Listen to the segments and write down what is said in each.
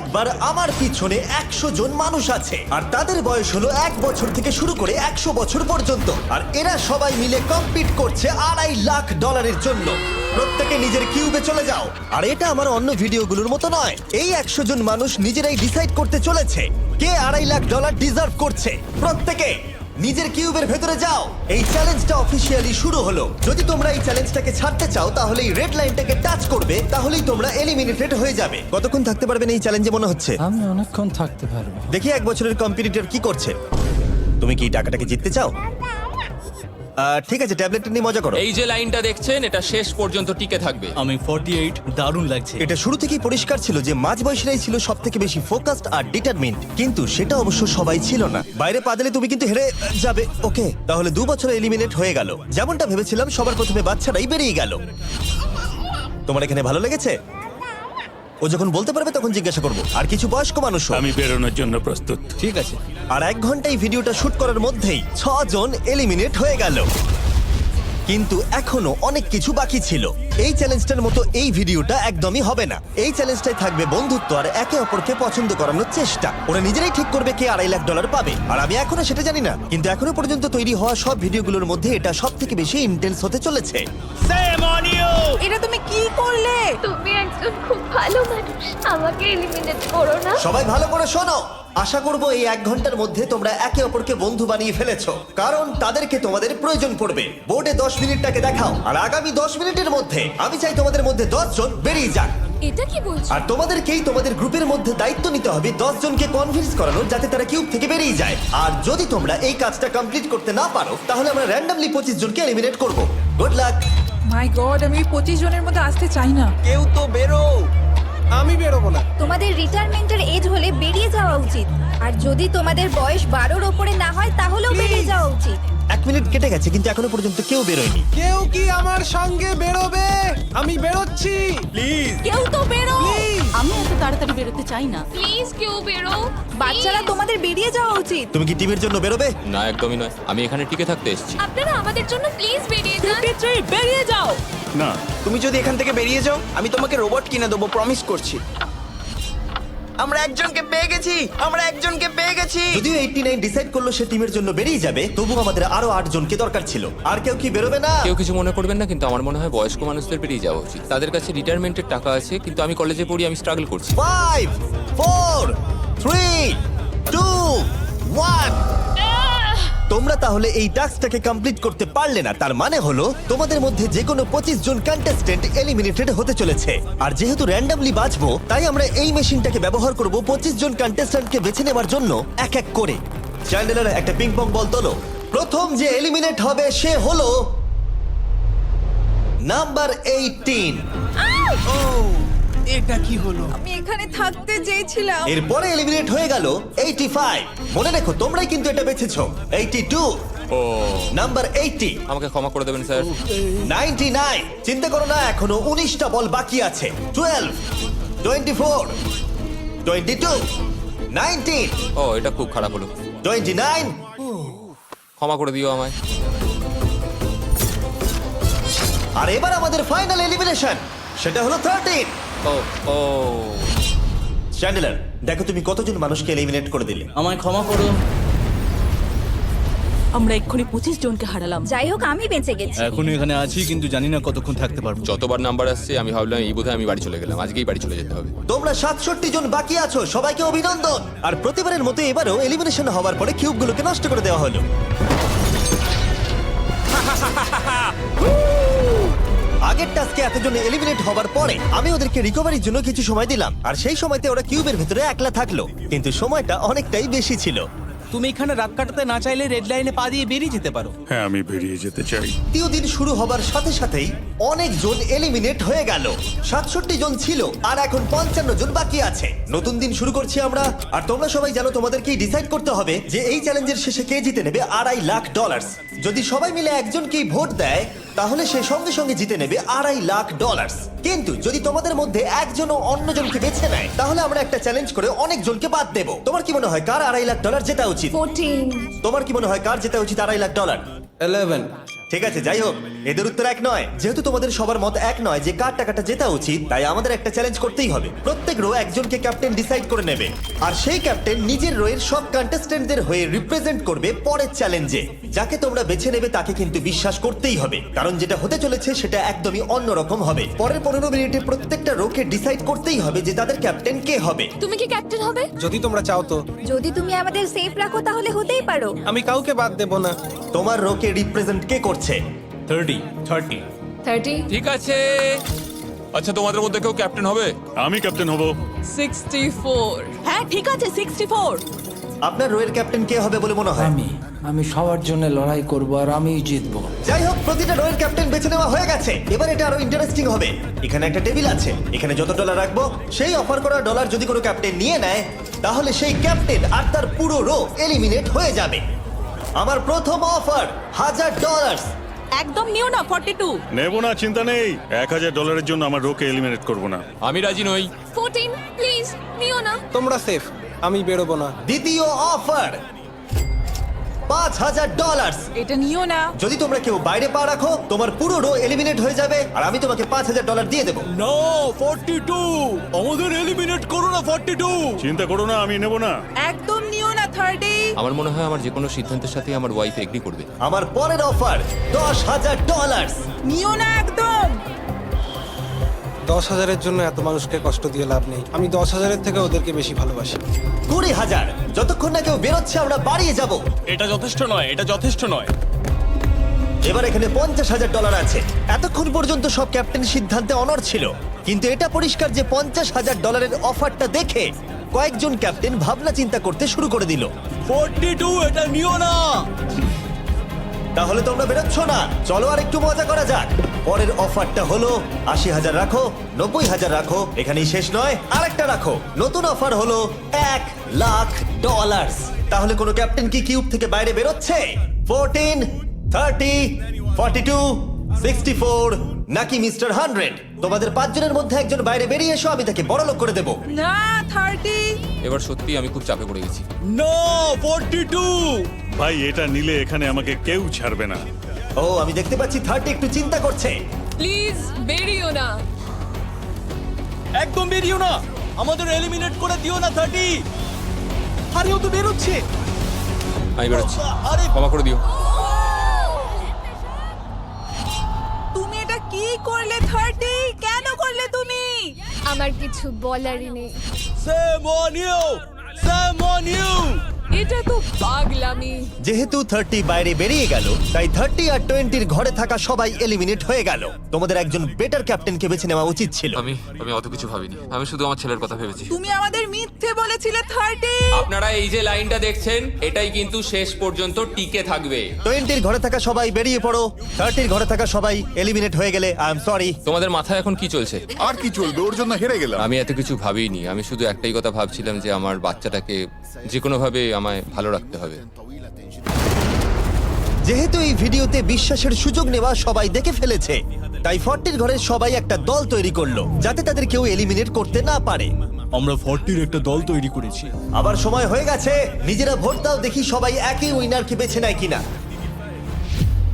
একবার আমার পিছনে 100 জন মানুষ আছে আর তাদের বয়স হলো 1 বছর থেকে শুরু করে 100 বছর পর্যন্ত। আর এরা সবাই মিলে কম্পিট করছে $2.5 লাখ জন্য। প্রত্যেকে নিজের কিউবে চলে যাও। আর এটা আমার অন্য ভিডিওগুলোর মতো নয়, এই 100 জন মানুষ নিজেরাই ডিসাইড করতে চলেছে কে $2.5 লাখ ডিজার্ভ করছে। প্রত্যেকে নিজের কিউবের ভেতরে যাও। এই চ্যালেঞ্জটা অফিসিয়ালি শুরু হলো। যদি তোমরা এই চ্যালেঞ্জটাকে ছাড়তে চাও তাহলে এই রেড লাইনটাকে টাচ করবে, তাহলেই তোমরা এলিমিনেটেড হয়ে যাবে। কতক্ষণ থাকতে পারবেন এই চ্যালেঞ্জে মনে হচ্ছে? আমি অনেকক্ষণ থাকতে পারবো। দেখি 1 বছরের কম্পিটিটর কি করছে। তুমি কি টাকাটাকে জিততে চাও? ঠিক আছে, ট্যাবলেটটা নিয়ে মজা করো। এই যে লাইনটা দেখছেন এটা শেষ পর্যন্ত টিকে থাকবে। আমি 48, দারুণ লাগছে। এটা শুরু থেকেই পরিষ্কার ছিল যে মাঝবয়সীরাই ছিল সব থেকে বেশি ফোকাসড আর ডিটারমিন্ড, কিন্তু সেটা অবশ্য সবাই ছিল না। বাইরে পা দিলে তুমি কিন্তু হেরে যাবে। ওকে, তাহলে 2 বছরে এলিমিনেট হয়ে গেল। যেমনটা ভেবেছিলাম, সবার প্রথমে বাচ্চারাই বেরিয়ে গেল। তোমার এখানে ভালো লেগেছে? ও যখন বলতে পারবে তখন জিজ্ঞাসা করবো। আর কিছু বয়স্ক মানুষ। আমি বেরোনোর জন্য প্রস্তুত। ঠিক আছে। আর 1 ঘন্টায় ভিডিওটা শুট করার মধ্যেই 6 জন এলিমিনেট হয়ে গেল। কিন্তু এখনো অনেক কিছু বাকি ছিল। এই চ্যালেঞ্জটার মতো এই ভিডিওটা একদমই হবে না। এই চ্যালেঞ্জটাই থাকবে বন্ধুত্ব আর একে অপরকে পছন্দ করানোর চেষ্টা। ওরা নিজেরাই ঠিক করবে কে $2.5 লাখ পাবে। আর আমি এখনো সেটা জানি না, কিন্তু এখনো পর্যন্ত তৈরি হওয়া সব ভিডিওগুলোর মধ্যে এটা সব থেকে বেশি ইন্টেন্স হতে চলেছে। এটা তুমি কি করলে? তুমি একজন খুব ভালো মানুষ, আমাকে এলিমিনেট করো না। সবাই ভালো করে শোনো। আশা করব এই 1 ঘন্টার মধ্যে তোমরা একে অপরকে বন্ধু বানিয়ে ফেলেছো, কারণ তাদেরকে তোমাদের প্রয়োজন পড়বে। বোর্ডে 10 মিনিটটাকে দেখাও, আর আগামী 10 মিনিটের মধ্যে আমি চাই তোমাদের মধ্যে 10 জন বেরিয়ে যাক। এটা কি বলছো? আর তোমাদেরকেই তোমাদের গ্রুপের মধ্যে দায়িত্ব নিতে হবে 10 জনকে কনভিন্স করানোর, যাতে তারা কিউব থেকে বেরিয়ে যায়। আর যদি তোমরা এই কাজটা কমপ্লিট করতে না পারো তাহলে আমরা র্যান্ডমলি 25 জনকে এলিমিনেট করব। Good luck. মাই গড, আমি 25 জনের মধ্যে আসতে চাই না। কেউ তো বেরো। আমি বেরোবো না। তোমাদের রিটায়ারমেন্টের এজ হলে বেরিয়ে যাওয়া উচিত। আর যদি তোমাদের বয়স 12-র ওপরে না হয় তাহলেও বেরিয়ে যাওয়া উচিত। 1 মিনিট কেটে গেছে কিন্তু এখনো পর্যন্ত কেউ বেরোয়নি। কেউ কি আমার সঙ্গে বেরোবে? আমি বেরোচ্ছি। প্লিজ। কেউ তো বেরো। আমি এত তাড়াতাড়ি বেরোতে চাই না। প্লিজ কেউ বেরো। বাচ্চারা, তোমাদের বেরিয়ে যাওয়া উচিত। তুমি কি টিমের জন্য বেরোবে? না, একদমই নয়, আমি এখানে টিকে থাকতে এসেছি। আপনারা আমাদের জন্য প্লিজ বেরিয়ে যান। 53, বেরিয়ে যাও। না, তুমি যদি এখান থেকে বেরিয়ে যাও আমি তোমাকে রোবট কিনে দেবো, প্রমিস করছি। আমরা একজনকে পেয়ে গেছি। যদিও 89 ডিসাইড করলো সে টিমের জন্য বেরিয়ে যাবে, তবু আমাদের আরো 8 জনকে দরকার ছিল। আর কেউ কি বেরোবে না? কেউ কিছু মনে করবেন না, কিন্তু আমার মনে হয় বয়স্ক মানুষদের বেরিয়ে যাওয়া উচিত। তাদের কাছে রিটায়ারমেন্টের টাকা আছে, কিন্তু আমি কলেজে পড়ি, আমি স্ট্রাগল করছি। 5 4 3 2 1। তোমরা তাহলে এই টাস্কটাকে কমপ্লিট করতে পারলে না, তার মানে হলো তোমাদের মধ্যে যে কোনো 25 জন কন্টেস্টেন্ট এলিমিনেটেড হতে চলেছে। আর যেহেতু র্যান্ডমলি বাঁচবো, তাই আমরা এই মেশিনটাকে ব্যবহার করব 25 জন কন্টেস্টেন্টকে বেছে নেওয়ার জন্য এক এক করে। চ্যান্ডেলার, একটা পিং পং বল তোলো। প্রথম যে এলিমিনেট হবে সে হলো নাম্বার 18। এটা কি হলো? আমি এখানে থাকতে চেয়েছিলাম। এরপরে এলিমিনেট হয়ে গেল 85। মনে রেখো তোমরাই কিন্তু এটা বেছেছো। 82, ও, নাম্বার 80, আমাকে ক্ষমা করে দেবেন স্যার। 99। চিন্তা করো না, এখনো 19টা বল বাকি আছে। 12, 24, 22, 19, ও, এটা খুব খারাপ হলো। 29। ক্ষমা করে দিও আমায়। আর এবার আমাদের ফাইনাল এলিমিনেশন, সেটা হলো 13। ও ও, চ্যান্ডেলার, দেখো তুমি কতজন মানুষকে এলিমিনেট করে দিলে। আমায় ক্ষমা করো। আমরা এক্ষুনি 25 জনকে হারালাম। যাই হোক, আমি বেঁচে গেছি। এখনো এখানে আছি, কিন্তু জানি না কতক্ষণ থাকতে পারবো। যতবার নাম্বার আসছে আমি ভাবলাম এই বোধহয় আমি বাড়ি চলে গেলাম, আজকেই বাড়ি চলে যেতে হবে। তোমরা 67 জন বাকি আছো, সবাইকে অভিনন্দন। আর প্রতিবারের মতো এবারও এলিমিনেশন হওয়ার পরে কিউবগুলোকে নষ্ট করে দেওয়া হলো। আগের টাস্কে এতজন এলিমিনেট হবার পরে আমি ওদেরকে রিকভারির জন্য কিছু সময় দিলাম, আর সেই সময়তে ওরা কিউবের ভিতরে একলা থাকলো, কিন্তু সময়টা অনেকটাই বেশি ছিল। তুমি এখানে রাত কাটাতে না চাইলে রেড লাইনে পা দিয়ে বেরিয়ে যেতে পারো। হ্যাঁ, আমি বেরিয়ে যেতে চাই। তৃতীয় দিন শুরু হবার সাথে সাথেই অনেকজন এলিমিনেট হয়ে গেল। 67 জন ছিল আর এখন 55 জন বাকি আছে। নতুন দিন শুরু করছি আমরা, আর তোমরা সবাই জানো তোমাদেরকেই ডিসাইড করতে হবে যে এই চ্যালেঞ্জের শেষে কে জিতে নেবে $2.5 লাখ। যদি সবাই মিলে একজনকেই ভোট দেয় তাহলে সে সঙ্গে সঙ্গে জিতে নেবে $2.5 লাখ। কিন্তু যদি তোমাদের মধ্যে একজনও অন্যজনকে বেছে নেয় তাহলে আমরা একটা চ্যালেঞ্জ করে অনেক জনকে বাদ দেব। তোমার কি মনে হয় কার $2.5 লাখ জেতা উচিত? 14। তোমার কি মনে হয় কার জেতা উচিত $2.5 লাখ? 11। ঠিক আছে, যাই হোক, এদের উত্তর এক নয়। যেহেতু তোমাদের সবার মত এক নয় যে কার টাকাটা জেতা উচিত, তাই আমাদের একটা চ্যালেঞ্জ করতেই হবে। প্রত্যেক রো একজনকে ক্যাপ্টেন ডিসাইড করে নেবে, আর সেই ক্যাপ্টেন নিজের রোয়ের সব কন্টেস্টেন্টদের হয়ে রিপ্রেজেন্ট করবে পরের চ্যালেঞ্জে। যাকে তোমরা বেছে নেবে তাকে কিন্তু বিশ্বাস করতেই হবে, কারণ যেটা হতে চলেছে সেটা একদমই অন্যরকম হবে। পরের 15 মিনিটে প্রত্যেকটা রোকে ডিসাইড করতেই হবে যে তাদের ক্যাপ্টেন কে হবে। তুমি কি ক্যাপ্টেন হবে? যদি তোমরা চাও তো। যদি তুমি আমাদের সেফ রাখো তাহলে হতেই পারো। আমি কাউকে বাদ দেব না। তোমার রোকে রিপ্রেজেন্ট কে করছে? 30 ঠিক আছে। আচ্ছা, তোমাদের মধ্যে কেউ ক্যাপ্টেন হবে? আমি ক্যাপ্টেন হব। 64 হ্যাঁ ঠিক আছে 64। আপনার রোয়ের ক্যাপ্টেন কে হবে বলে মনে হয়? আমি সবার জন্য লড়াই করব আর আমিই জিতবো। যাই হোক, প্রতিটা রোয়ের ক্যাপ্টেন বেছে নেওয়া হয়ে গেছে। এবার এটা আরো ইন্টারেস্টিং হবে। এখানে একটা টেবিল আছে, এখানে যত ডলার রাখবো সেই অফার করা ডলার যদি কোনো ক্যাপ্টেন নিয়ে নেয়, তাহলে সেই ক্যাপ্টেন আর তার পুরো রো এলিমিনেট হয়ে যাবে। আমার প্রথম অফার $1000। একদম নিও না 42। নেব না, চিন্তা নেই। $1000 জন্য আমার রোকে এলিমিনেট করব না। আমি রাজি নই। 14 প্লিজ নিও না। তোমরা সেফ, আমি বেরোবো না। দ্বিতীয় অফার $5000। এটা নিও না। যদি তোমরা কেউ বাইরে পা রাখো, তোমার পুরো রো এলিমিনেট হয়ে যাবে, আর আমি তোমাকে $5000 দিয়ে দেবো। নো 42, আমাদের এলিমিনেট করো না 42। চিন্তা করো না, আমি নেব না। একদম নিও না 30। আমার মনে হয় আমার যে কোনো সিদ্ধান্তের সাথে আমার ওয়াইফ এগ্রি করবে। আমার পরের অফার $10000। নিও না একদম। 10,000-এর জন্য এত মানুষকে কষ্ট দিয়ে লাভ নেই। আমি 10,000-এর থেকে ওদেরকে বেশি ভালোবাসি। 20,000। যতক্ষণ না কেউ বেরোচ্ছে আমরা বাড়িয়ে যাব। এটা যথেষ্ট নয়, এটা যথেষ্ট নয়। এবার এখানে $50,000 আছে। এতক্ষণ পর্যন্ত সব ক্যাপ্টেন সিদ্ধান্তে অনড় ছিল, কিন্তু এটা পরিষ্কার যে $50,000 অফারটা দেখে কয়েকজন ক্যাপ্টেন ভাবনা চিন্তা করতে শুরু করে দিল। 42, এটা নিও না। তাহলে তোমরা বেরোচ্ছ না? চলো আর একটু মজা করা যাক। পরের অফারটা হলো 80,000 রাখো, 90,000 রাখো, এখানেই শেষ নয়, আরেকটা রাখো। নতুন অফার হলো $1,00,000। তাহলে কোনো ক্যাপ্টেন কি কিউব থেকে বাইরে বেরোচ্ছে? 14, 30, 42, 64 নাকি মিস্টার 100? তোমাদের 5 জনের মধ্যে একজন বাইরে বেরিয়ে এসো, আমি তাকে বড়লোক করে দেবো। না 30। এবার সত্যি আমি খুব চাপে পড়ে গেছি। নো 42। ভাই, এটা নিলে এখানে আমাকে কেউ ছাড়বে না। ও, আমি দেখতে পাচ্ছি 30 একটু চিন্তা করছে। প্লিজ বেরিও না। একদম বেরিও না, আমাদের এলিমিনেট করে দিও না 30। আরে ও তো বেরোচ্ছে। আমি বেরোচ্ছি, আরে ক্ষমা করে দিও। তুমি এটা কি করলে 30? কেন করলে তুমি? আমার কিছু বলারই নেই। Shame on you, shame on you. এটা তো পাগলামি। যেহেতু 30 বাইরে বেরিয়ে গেল, তাই 30 আর 20-র ঘরে থাকা সবাই এলিমিনেট হয়ে গেল। তোমাদের একজন বেটার ক্যাপ্টেনকে বেছে নেওয়া উচিত ছিল। আমি অত কিছু ভাবিনি, আমি শুধু আমার ছেলের কথা ভেবেছি। তুমি আমাদের মিথ্যে বলেছিলে 30। আপনারা এই যে লাইনটা দেখছেন, এটাই কিন্তু শেষ পর্যন্ত টিকে থাকবে। 20-র ঘরে থাকা সবাই বেরিয়ে পড়ো। 30-র ঘরে থাকা সবাই এলিমিনেট হয়ে গেলে আই এম সরি। তোমাদের মাথায় এখন কি চলছে? আর কি চলবে, ওর জন্য হেরে গেলাম। আমি এত কিছু ভাবিনি, আমি শুধু একটাই কথা ভাবছিলাম যে আমার বাচ্চাটাকে যে কোনোভাবে আমায় ভালো রাখতে হবে। যেহেতু এই ভিডিওতে বিশ্বাসের সুযোগ নেওয়া সবাই দেখে ফেলেছে, তাই 40-র ঘরের সবাই একটা দল তৈরি করলো যাতে তাদের কেউ এলিমিনেট করতে না পারে। আমরা 40-র একটা দল তৈরি করেছি। আবার সময় হয়ে গেছে, নিজেরা ভোট দাও, দেখি সবাই একই উইনারকে বেছে নেয় কিনা।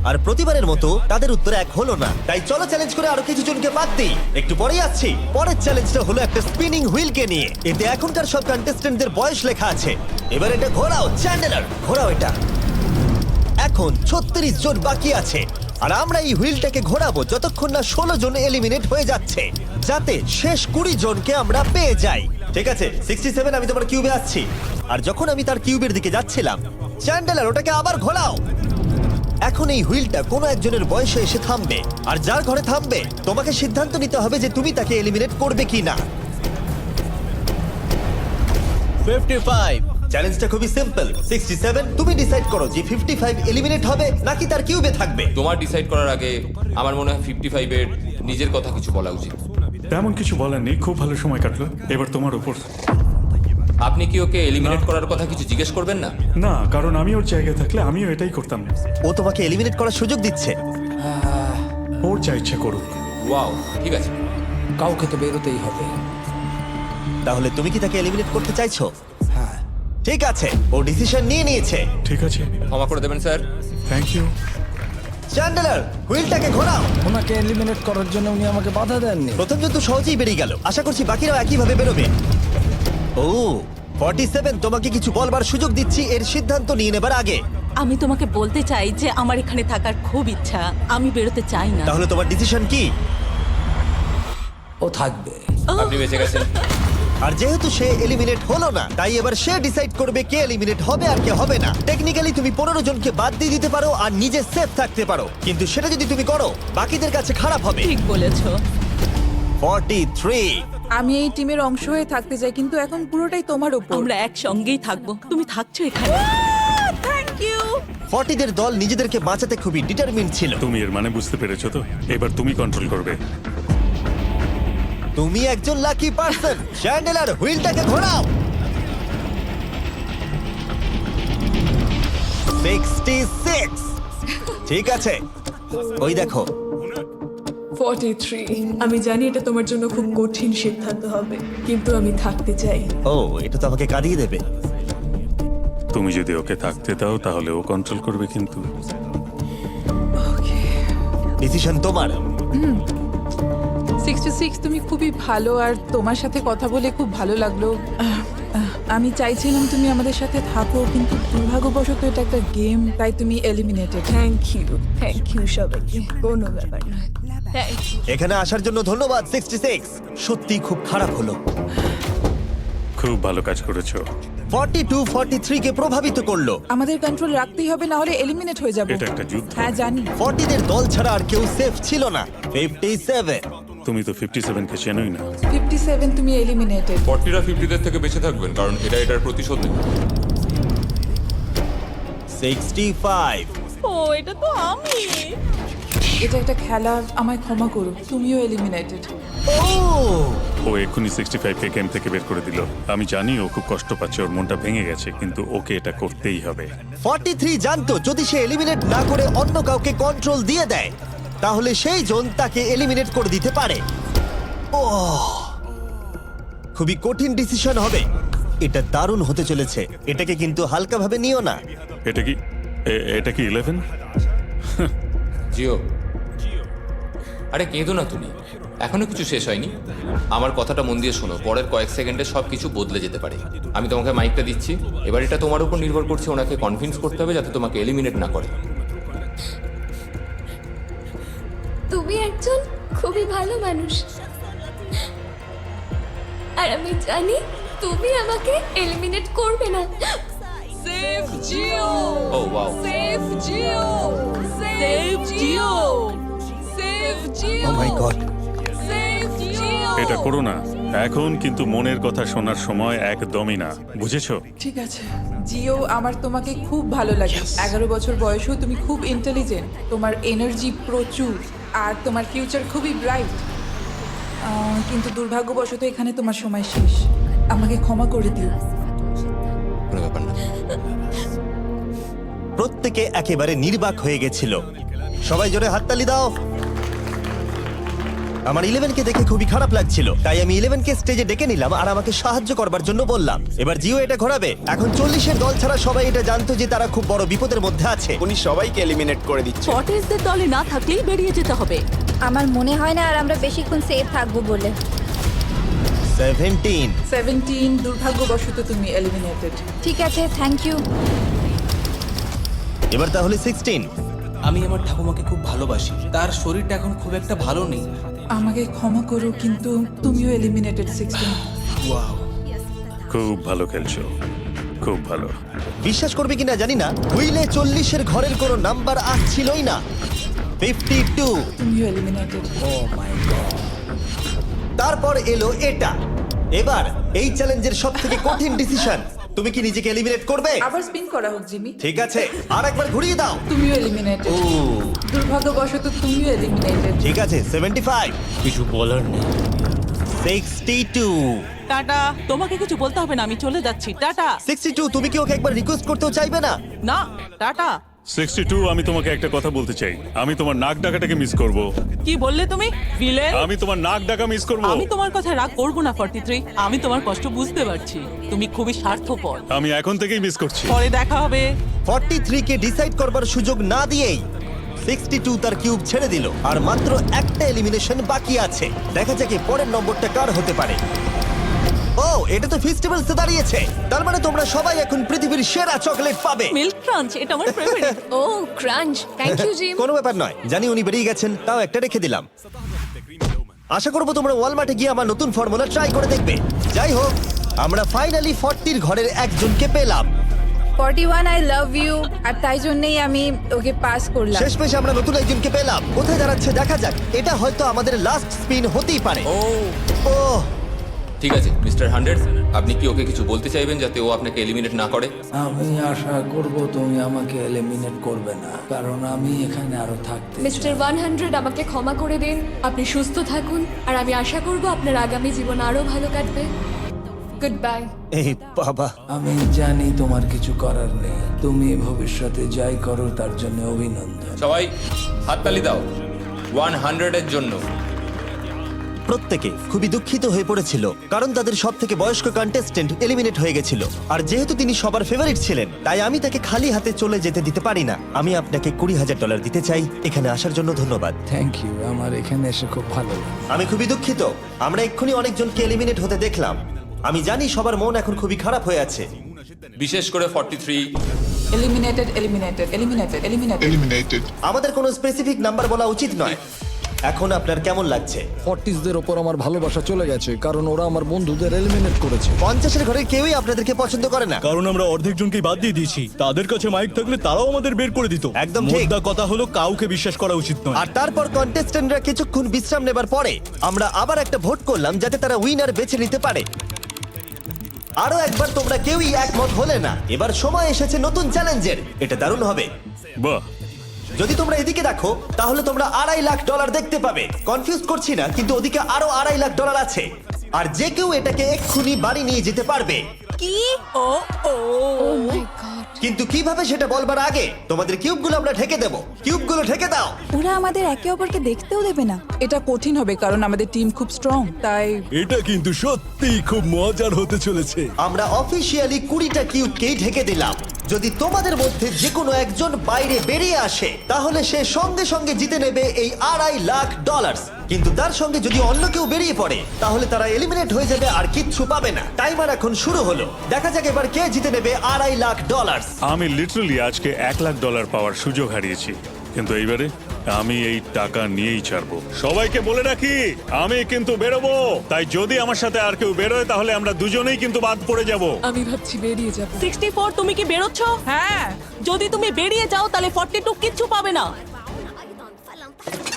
আর প্রতিবারের মতো তাদের উত্তর এক হলো না, তাই চলো চ্যালেঞ্জ করে আরো কিছু জনকে বাদ দিই। একটু পরেই আসছি। পরের চ্যালেঞ্জটা হলো একটা স্পিনিং হুইলকে নিয়ে। এতে এখনকার সব কন্টেস্টেন্টদের বয়স লেখা আছে। এবার এটা ঘোরাও, চ্যান্ডেলার ঘোরাও এটা। এখন 36 জন বাকি আছে, আর আমরা এই হুইলটাকে ঘোরাবো যতক্ষণ না 16 জন এলিমিনেট হয়ে যাচ্ছে, যাতে শেষ 20 জনকে আমরা পেয়ে যাই। ঠিক আছে 67, আমি তোমার কিউবে আসছি। আর যখন আমি তার কিউবের দিকে যাচ্ছিলাম, চ্যান্ডেলার ওটাকে আবার ঘোরাও। এখন এই হুইলটা কোনো একজনের বয়সে এসে থামবে, আর যার ঘরে থামবে তোমাকে সিদ্ধান্ত নিতে হবে যে তুমি তাকে এলিমিনেট করবে কি না। 55। চ্যালেঞ্জটা খুবই সিম্পল। 67, তুমি ডিসাইড করো যে 55 এলিমিনেট হবে নাকি তার কিউবে থাকবে। তোমার ডিসাইড করার আগে আমার মনে হয় 55-এর নিজের কথা কিছু বলা উচিত। তেমন কিছু বলার নেই, খুব ভালো সময় কাটলো। এবার তোমার উপর। আপনি কি ওকে এলিমিনেট করার কথা কিছু জিজ্ঞেস করবেন না? না, কারণ আমি ওর জায়গায় থাকলে আমিও এটাই করতাম। ও তোমাকে এলিমিনেট করার সুযোগ দিচ্ছে। ওর যা ইচ্ছে করুক। ওয়াও, ঠিক আছে। কাউকে তো বেরোতেই হবে। তাহলে তুমি কি তাকে এলিমিনেট করতে চাইছো? হ্যাঁ। ঠিক আছে, ও ডিসিশন নিয়ে নিয়েছে। ঠিক আছে, ক্ষমা করে দেবেন স্যার। Thank you. চ্যান্ডেলার হুইলটাকে ঘোরাও। ওনাকে এলিমিনেট করার জন্য উনি আমাকে বাধা দেননি। প্রথম জন্তু সহজেই বেরিয়ে গেল, আশা করছি বাকিরাও একইভাবে বেরোবে। ও 47, তোমাকে কিছু বলবার সুযোগ দিচ্ছি এর সিদ্ধান্ত নিয়ে নেবার আগে। আমি তোমাকে বলতে চাই যে আমার এখানে থাকার খুব ইচ্ছা, আমি বেরোতে চাই না। তাহলে তোমার ডিসিশন কি? ও থাকবে। আপনি বেঁচে গেছেন। আর যেহেতু সে এলিমিনেট হলো না, তাই এবার সে ডিসাইড করবে কে এলিমিনেট হবে আর কে হবে না। টেকনিক্যালি তুমি 15 জনকে বাদ দিয়ে দিতে পারো আর নিজে সেফ থাকতে পারো, কিন্তু সেটা যদি তুমি করো বাকিদের কাছে খারাপ হবে। ঠিক বলেছো। 43। আমি এই টিমের অংশ হয়ে থাকতে চাই, কিন্তু এখন পুরোটাই তোমার উপর। আমরা একসঙ্গেই থাকবো, তুমি থাকছো এখানে। Thank you. 40 দের দল নিজেদেরকে বাঁচাতে খুবই ডিটারমিন ছিল। তুমি এর মানে বুঝতে পেরেছো তো? এবার তুমি কন্ট্রোল করবে। তুমি একজন লাকি পারসন। চ্যান্ডেলার হুইলটাকে ঘোরাও। 66। ঠিক আছে, ওই দেখো। 43। আমি জানি এটা তোমার জন্য খুব কঠিন সিদ্ধান্ত হবে, কিন্তু আমি থাকতে চাই। ও, এটা তো আমাকে কাঁদিয়ে দেবে। তুমি যদি ওকে থাকতে দাও তাহলে ও কন্ট্রোল করবে, কিন্তু ডিসিশন তোমার। 66, তুমি খুবই ভালো আর তোমার সাথে কথা বলে খুব ভালো লাগলো। আমি চাইছিলাম তুমি আমাদের সাথে থাকো, কিন্তু দুর্ভাগ্যবশত এটা একটা গেম, তাই তুমি এলিমিনেটেড। থ্যাংক ইউ সবাইকে, কোনো ব্যাপার না। এখানে আসার জন্য ধন্যবাদ 66। সত্যি খুব খারাপ হলো। খুব ভালো কাজ করেছো। 42 43 কে প্রভাবিত করলো। আমাদের কন্ট্রোল রাখতেই হবে, না হলে এলিমিনেট হয়ে যাবো। এটা একটা যুদ্ধ। হ্যাঁ জানি। 40 দের দল ছাড়া আর কেউ সেফ ছিল না। 57। তুমি তো 57 কে চেনোই না। 57, তুমি এলিমিনেটেড। 40রা 50দের থেকে বেঁচে থাকবেন, কারণ এটা এটার প্রতিশোধ নেবে। 65। ও, এটা তো আমি। এটা একটা খেলা, আমায় ক্ষমা করো, তুমিও এলিমিনেটেড। ও এক্ষুনি 65 কে গেম থেকে বের করে দিল। আমি জানি ও খুব কষ্ট পাচ্ছে, ওর মনটা ভেঙে গেছে, কিন্তু ওকে এটা করতেই হবে। 43 জানতো যদি সে এলিমিনেট না করে অন্য কাউকে কন্ট্রোল দিয়ে দেয়, তাহলে সেই জন তাকে এলিমিনেট করে দিতে পারে। ও, খুবই কঠিন ডিসিশন হবে। এটা দারুণ হতে চলেছে। এটাকে কিন্তু হালকাভাবে নিও না। এটা কি 11? জিও, আরে কেঁদো না তুমি, এখনো কিছু শেষ হয়নি। আমার কথাটা মন দিয়ে শোনো, পরের কয়েক সেকেন্ডে সব কিছু বদলে যেতে পারে। আমি তোমাকে মাইকটা দিচ্ছি, এবার এটা তোমার উপর নির্ভর করছে। ওনাকে কনভিন্স করতে হবে যাতে তোমাকে এলিমিনেট না করে। তুমি একজন খুবই ভালো মানুষ, আর আমি জানি তুমি আমাকে এলিমিনেট করবে না। সেভ জিও, ও ওয়াও, সেভ জিও, সেভ জিও, সেভ জিও, ও মাই গড। সেভ জিও। এটা করো না এখন, কিন্তু মনের কথা শোনার সময় একদমই না, বুঝেছো? ঠিক আছে জিও, আমার তোমাকে খুব ভালো লাগে। 11 বছর বয়সেও তুমি খুব ইন্টেলিজেন্ট, তোমার এনার্জি প্রচুর, আর তোমার ফিউচার খুবই ব্রাইট। কিন্তু দুর্ভাগ্যবশত এখানে তোমার সময় শেষ। আমাকে ক্ষমা করে দিও। কোনো ব্যাপার না। প্রত্যেকে একেবারে নির্বাক হয়ে গেছিল। সবাই জোরে হাততালি দাও। আমার 11 কে দেখে খুবই খারাপ লাগছিল, তাই আমি 11 কে স্টেজে ডেকে নিলাম আর আমাকে সাহায্য করবার জন্য বললাম। এবার জিও এটা ঘোরাবে। এখন 40 এর দল ছাড়া সবাই এটা জানতো যে তারা খুব বড় বিপদের মধ্যে আছে। উনি সবাইকে এলিমিনেট করে দিচ্ছে। ফর্টিসদের দলে না থাকলেই বেরিয়ে যেতে হবে। আমার মনে হয় না আর আমরা বেশিক্ষণ সেফ থাকবো বলে। 17। দুর্ভাগ্যবশত তুমি এলিমিনেটেড। ঠিক আছে, থ্যাংক ইউ। এবার তাহলে 16। আমি আমার ঠাকুমাকে খুব ভালোবাসি, তার শরীরটা এখন খুব একটা ভালো নেই। আমাকে ক্ষমা করো, কিন্তু তুমিও এলিমিনেটেড 16। খুব ভালো খেলছো, খুব ভালো। বিশ্বাস করবে কিনা জানি না, হুইলে 40 এর ঘরের কোনো নাম্বার আসছিলই না। 52। তুমিও এলিমিনেটেড। তারপর এলো এটা। এবার এই চ্যালেঞ্জের সবথেকে কঠিন ডিসিশন। তুমি কি নিজেকে এলিমিনেট করবে? আবার স্পিন করা হোক জিমি। ঠিক আছে, আর একবার ঘুরিয়ে দাও। তুমিও এলিমিনেটেড। ও, দুর্ভাগ্যবশত তুমিও এলিমিনেটেড। ঠিক আছে, 75। কিছু বলার নেই। 62। টাটা, তোমাকে কিছু বলতে হবে না, আমি চলে যাচ্ছি। টাটা। 62, তুমি কি ওকে একবার রিকোয়েস্ট করতেও চাইবে না? না, টাটা। 62, আমি তোমাকে একটা কথা বলতে চাই। আমি তোমার নাক ডাকাটাকে মিস করব। কি বললে তুমি? ভিলেন? আমি তোমার নাক ডাকা মিস করব। আমি তোমার কথা রাগ করবো না 43। আমি তোমার কষ্ট বুঝতে পারছি, তুমি খুবই স্বার্থপর। আমি এখন থেকেই মিস করছি। পরে দেখা হবে। 43 কে ডিসাইড করবার সুযোগ না দিয়েই 62 তার কিউব ছেড়ে দিল আর মাত্র একটা এলিমিনেশন বাকি আছে। দেখা যাক এই পরের নম্বরটা কার হতে পারে। ও, এটা তো ফেস্টিভ্যালসে দাঁড়িয়েছে। তার মানে তোমরা সবাই এখন পৃথিবীর সেরা চকলেট পাবে। মিল্ক ক্রাঞ্চ এটা আমার ফেভারিট। ও ক্রাঞ্চ, থ্যাংক ইউ জিম। কোনো ব্যাপার নয়, জানি উনি বেরিয়ে গেছেন, তাও একটা রেখে দিলাম। আশা করবো তোমরা ওয়ালমার্টে গিয়ে আমার নতুন ফর্মুলা ট্রাই করে দেখবে। যাই হোক, আমরা ফাইনালি 40 ঘরের একজনকে পেলাম। 41 আই লাভ ইউ, আর তাই জন্যই আমি ওকে পাস করলাম। শেষমেশ আমরা নতুন একজনকে পেলাম। কোথায় দাঁড়াচ্ছে দেখা যাক। এটা হয়তো আমাদের লাস্ট স্পিন হতেই পারে। ও ঠিক আছে মিস্টার 100, আপনি কি ওকে কিছু বলতে চাইবেন যাতে ও আপনাকে এলিমিনেট না করে? আমি আশা করব তুমি আমাকে এলিমিনেট করবে না, কারণ আমি এখানে আরো থাকতে মিস্টার 100 আমাকে ক্ষমা করে দিন। আপনি সুস্থ থাকুন আর আমি আশা করব আপনার আগামী জীবন আরো ভালো কাটবে। Good bye. এই বাবা, আমি জানি তোমার কিছু করার নেই। তুমি ভবিষ্যতে যাই করো তার জন্য অভিনন্দন। সবাই হাততালি দাও 100 এর জন্য। প্রত্যেকে খুবই দুঃখিত হয়ে পড়েছিল কারণ তাদের সব থেকে বয়স্ক কন্টেস্টেন্ট এলিমিনেট হয়ে গেছিল। আর যেহেতু তিনি সবার ফেভারিট ছিলেন, তাই আমি তাকে খালি হাতে চলে যেতে দিতে পারি না। আমি আপনাকে $20,000 দিতে চাই। এখানে আসার জন্য ধন্যবাদ। থ্যাংক ইউ, আমার এখানে এসে খুব ভালো লাগে। আমি খুবই দুঃখিত, আমরা এক্ষুনি অনেকজনকে এলিমিনেট হতে দেখলাম। আমি জানি সবার মন এখন খুবই খারাপ হয়ে আছে। বিশেষ করে 43। Eliminated, eliminated, eliminated, eliminated. আমাদের কোনো স্পেসিফিক নাম্বার বলা উচিত নয়। এখন আপনার কেমন লাগছে? 40দের ওপর আমার ভালোবাসা চলে গেছে, কারণ ওরা আমার বন্ধুদের এলিমিনেট করেছে। 50-এর ঘরে কেউই আপনাদেরকে পছন্দ করে না। কারণ আমরা অর্ধেক জনকেই বাদ দিয়ে দিয়েছি। তাদের কাছে মাইক থাকলে তারাও আমাদের বের করে দিত। একদম ঠিক। মোদ্দা কথা হলো কাউকে বিশ্বাস করা উচিত নয়। আর তারপর কন্টেস্টেন্টরা কিছুক্ষণ বিশ্রাম নেবার পরে আমরা আবার একটা ভোট করলাম যাতে তারা উইনার বেছে নিতে পারে। আরো একবার তোমরা কেউই একমত হলে না। এবার সময় এসেছে নতুন চ্যালেঞ্জের। এটা দারুণ হবে। বাহ, যদি তোমরা এদিকে দেখো তাহলে তোমরা $2.5 লাখ দেখতে পাবে। কনফিউজ করছি না, কিন্তু ওদিকে আরো $2.5 লাখ আছে। আর যে কেউ এটাকে এক্ষুনি বাড়ি নিয়ে যেতে পারবে। কি? ও ও ও মাই গড। কিন্তু কিভাবে সেটা বলবার আগে তোমাদের কিউবগুলো আমরা ঢেকে দেবো। কিউবগুলো ঢেকে দাও। ওরা আমাদের একে অপরকে দেখতেও দেবে না। এটা কঠিন হবে কারণ আমাদের টিম খুব স্ট্রং, তাই এটা কিন্তু সত্যি খুব মজার হতে চলেছে। আমরা অফিসিয়ালি 20টা কিউবকেই ঢেকে দিলাম। যদি তোমাদের মধ্যে যে কোনো একজন বাইরে বেরিয়ে আসে তাহলে সে সঙ্গে সঙ্গে জিতে নেবে এই $2.5 লাখ। কিন্তু তার সঙ্গে যদি অন্য কেউ বেরিয়ে পড়ে তাহলে তারা এলিমিনেট হয়ে যাবে আর কিচ্ছু পাবে না। টাইমার এখন শুরু হলো। দেখা যাক এবার কে জিতে নেবে $2.5 লাখ। আমি লিটারালি আজকে $1,00,000 পাওয়ার সুযোগ হারিয়েছি, কিন্তু এইবারে আমি এই টাকা নিয়েই ছাড়বো। সবাইকে বলে রাখি, আমি কিন্তু বেরোবো। তাই যদি আমার সাথে আর কেউ বেরোয় তাহলে আমরা দুজনেই কিন্তু বাদ পড়ে যাব। আমি ভাবছি বেরিয়ে যাব। 64 তুমি কি বেরোচ্ছ? হ্যাঁ, যদি তুমি বেরিয়ে যাও তাহলে 42 কিচ্ছু পাবে না।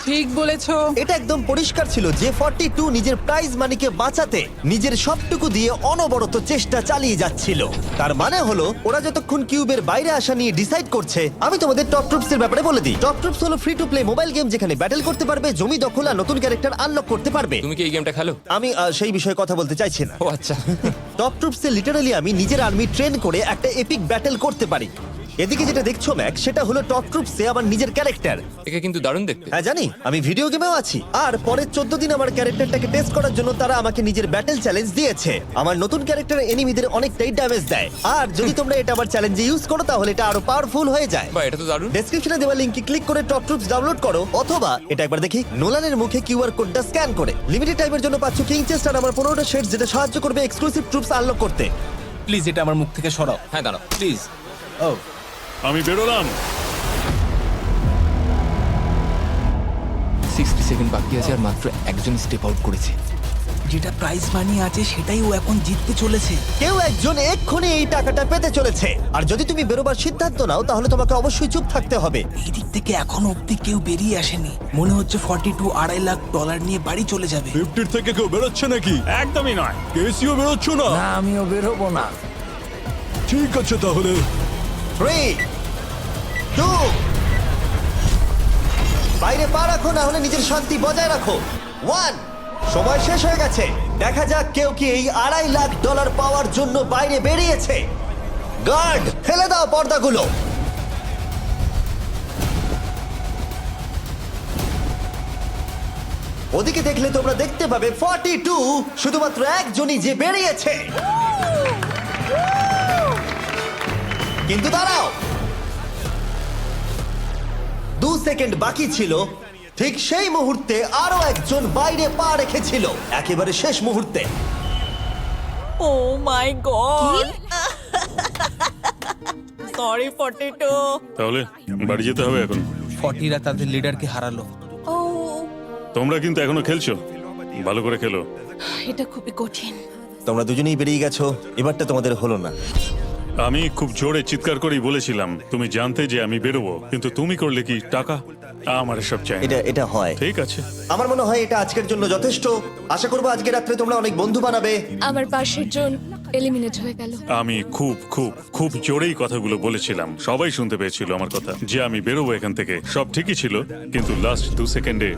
ঠিক বলেছো। এটা একদম পরিষ্কার ছিল যে 42 নিজের প্রাইজ মানিকে বাঁচাতে নিজের সবটুকু দিয়ে অনবরত চেষ্টা চালিয়ে যাচ্ছিল। তার মানে হলো ওরা যতক্ষণ কিউবের বাইরে আসা নিয়ে ডিসাইড করছে। আমি তোমাদের টপ ট্রুপস এর ব্যাপারে বলে দিই। টপ ট্রুপস হলো free to play mobile game যেখানে ব্যাটল করতে পারবে, জমি দখল আর নতুন ক্যারেক্টার আনলক করতে পারবে। তুমি কি এই গেমটা খেলো? আমি সেই বিষয়ে কথা বলতে চাইছি না। ও আচ্ছা। টপ ট্রুপসে লিটারালি আমি নিজের আর্মি ট্রেন করে একটা এপিক ব্যাটল করতে পারি। এদিকে যেটা দেখছো ম্যাক, সেটা হলো টপ ট্রুপসে আমার নিজের ক্যারেক্টার। একে কিন্তু দারুণ দেখতে। হ্যাঁ জানি, আমি ভিডিও গেমেও আছি। আর পরের 14 দিন আমার ক্যারেক্টারটাকে টেস্ট করার জন্য তারা আমাকে নিজের ব্যাটল চ্যালেঞ্জ দিয়েছে। আমার নতুন ক্যারেক্টার এনিমিদের অনেকটাই ড্যামেজ দেয়। আর যদি তোমরা এটা আবার চ্যালেঞ্জে ইউজ করো তাহলে এটা আরো পাওয়ারফুল হয়ে যায়। বা এটা তো দারুণ। ডেসক্রিপশনে দেওয়া লিংকে ক্লিক করে টপ ট্রুপস ডাউনলোড করো, অথবা এটা একবার দেখি নোলানের মুখে কিউআর কোডটা স্ক্যান করে। লিমিটেড টাইমের জন্য পাচ্ছ কিং চেস্ট আর আমার 15টা শেডস, যেটা সাহায্য করবে এক্সক্লুসিভ ট্রুপস আনলক করতে। প্লিজ এটা আমার মুখ থেকে সরাও। হ্যাঁ দাঁড়াও। প্লিজ। ও আমি বেরোলাম। 60 সেকেন্ড বাকি আছে আর মাত্র একজন স্টেপ আউট করেছে। যেটা প্রাইজ মানি আছে সেটাই ও এখন জিততে চলেছে। কেউ একজন এক্ষুনি এই টাকাটা পেতে চলেছে। আর যদি তুমি বেরোবার সিদ্ধান্ত নাও তাহলে তোমাকে অবশ্যই চুপ থাকতে হবে। এই দিক থেকে এখনো অব্দি কেউ বেরিয়ে আসেনি। মনে হচ্ছে 42 $2.5 লাখ নিয়ে বাড়ি চলে যাবে। 50 থেকে কেউ বেরোচ্ছে নাকি? একদমই নয়। কেসিও বেরোচ্ছ না? না, আমিও বেরোবো না। ঠিক আছে তাহলে। 3, 2, বাইরে পা রাখো, না হলে নিজের শান্তি বজায় রাখো। 1, সময় শেষ হয়ে গেছে। দেখা যাক কেউ কি এই $2.5 লাখ পাওয়ার জন্য বাইরে বেরিয়েছে। গার্ড, ফেলে দাও পর্দাগুলো। ওদিকে দেখলে তোমরা দেখতে পাবে 42 শুধুমাত্র একজনই যে বেরিয়েছে। কিন্তু দাঁড়াও, 2 সেকেন্ড বাকি ছিল, ঠিক সেই মুহূর্তে আরো একজন বাইরে পা রেখেছিল, একেবারে শেষ মুহূর্তে। ও মাই গড সরি পটেটো। তাহলে বাড়ি যেতে হবে এখন। ফর্টিরা তাদের লিডারকে হারালো। ও তোমরা কিন্তু এখনো খেলছো, ভালো করে খেলো। এটা খুবই কঠিন। তোমরা দুজনেই বেরিয়ে গেছো, এবারটা তোমাদের হলো না। আমি খুব জোরে চিৎকার করেই বলেছিলাম তুমি জানতে যে আমি বেরোবো, কিন্তু তুমি করলে কি টাকা? আমার সব চাই না। এটা হয়। ঠিক আছে, আমার মনে হয় এটা আজকের জন্য যথেষ্ট। আশা করবো আজকে রাত্রে তোমরা অনেক বন্ধু বানাবে। আমার পাশের জন এলিমিনেট হয়ে গেল। আমি খুব খুব খুব জোরেই কথাগুলো বলেছিলাম, সবাই শুনতে পেয়েছিল আমার কথা, যে আমি বেরোবো এখান থেকে। সব ঠিকই ছিল, কিন্তু লাস্ট 2 সেকেন্ডে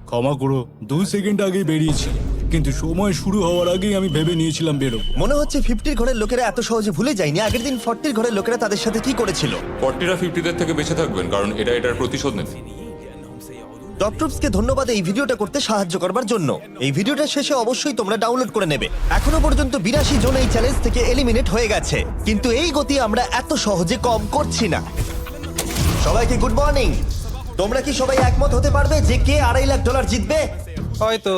ক্ষমা করো, 2 সেকেন্ড আগে বেরিয়েছি, কিন্তু সময় শুরু হওয়ার আগেই আমি ভেবে নিয়েছিলাম বেরোবো। মনে হচ্ছে 50 ঘরের লোকেরা এত সহজে ভুলে যায়নি আগের দিন 40 ঘরের লোকেরা তাদের সাথে কি করেছিল। 40রা 50দের থেকে বেঁচে থাকবেন, কারণ এটার প্রতিশোধ নেবে। টপ ট্রুপসকে ধন্যবাদ এই ভিডিওটা করতে সাহায্য করবার জন্য। এই ভিডিওটা শেষে অবশ্যই তোমরা ডাউনলোড করে নেবে। এখনো পর্যন্ত 82 জন এই চ্যালেঞ্জ থেকে এলিমিনেট হয়ে গেছে, কিন্তু এই গতি আমরা এত সহজে কম করছি না। সবাইকে গুড মর্নিং। তোমরা কি সবাই একমত হতে পারবে যে কে $2.5 লাখ জিতবে? হয়তো।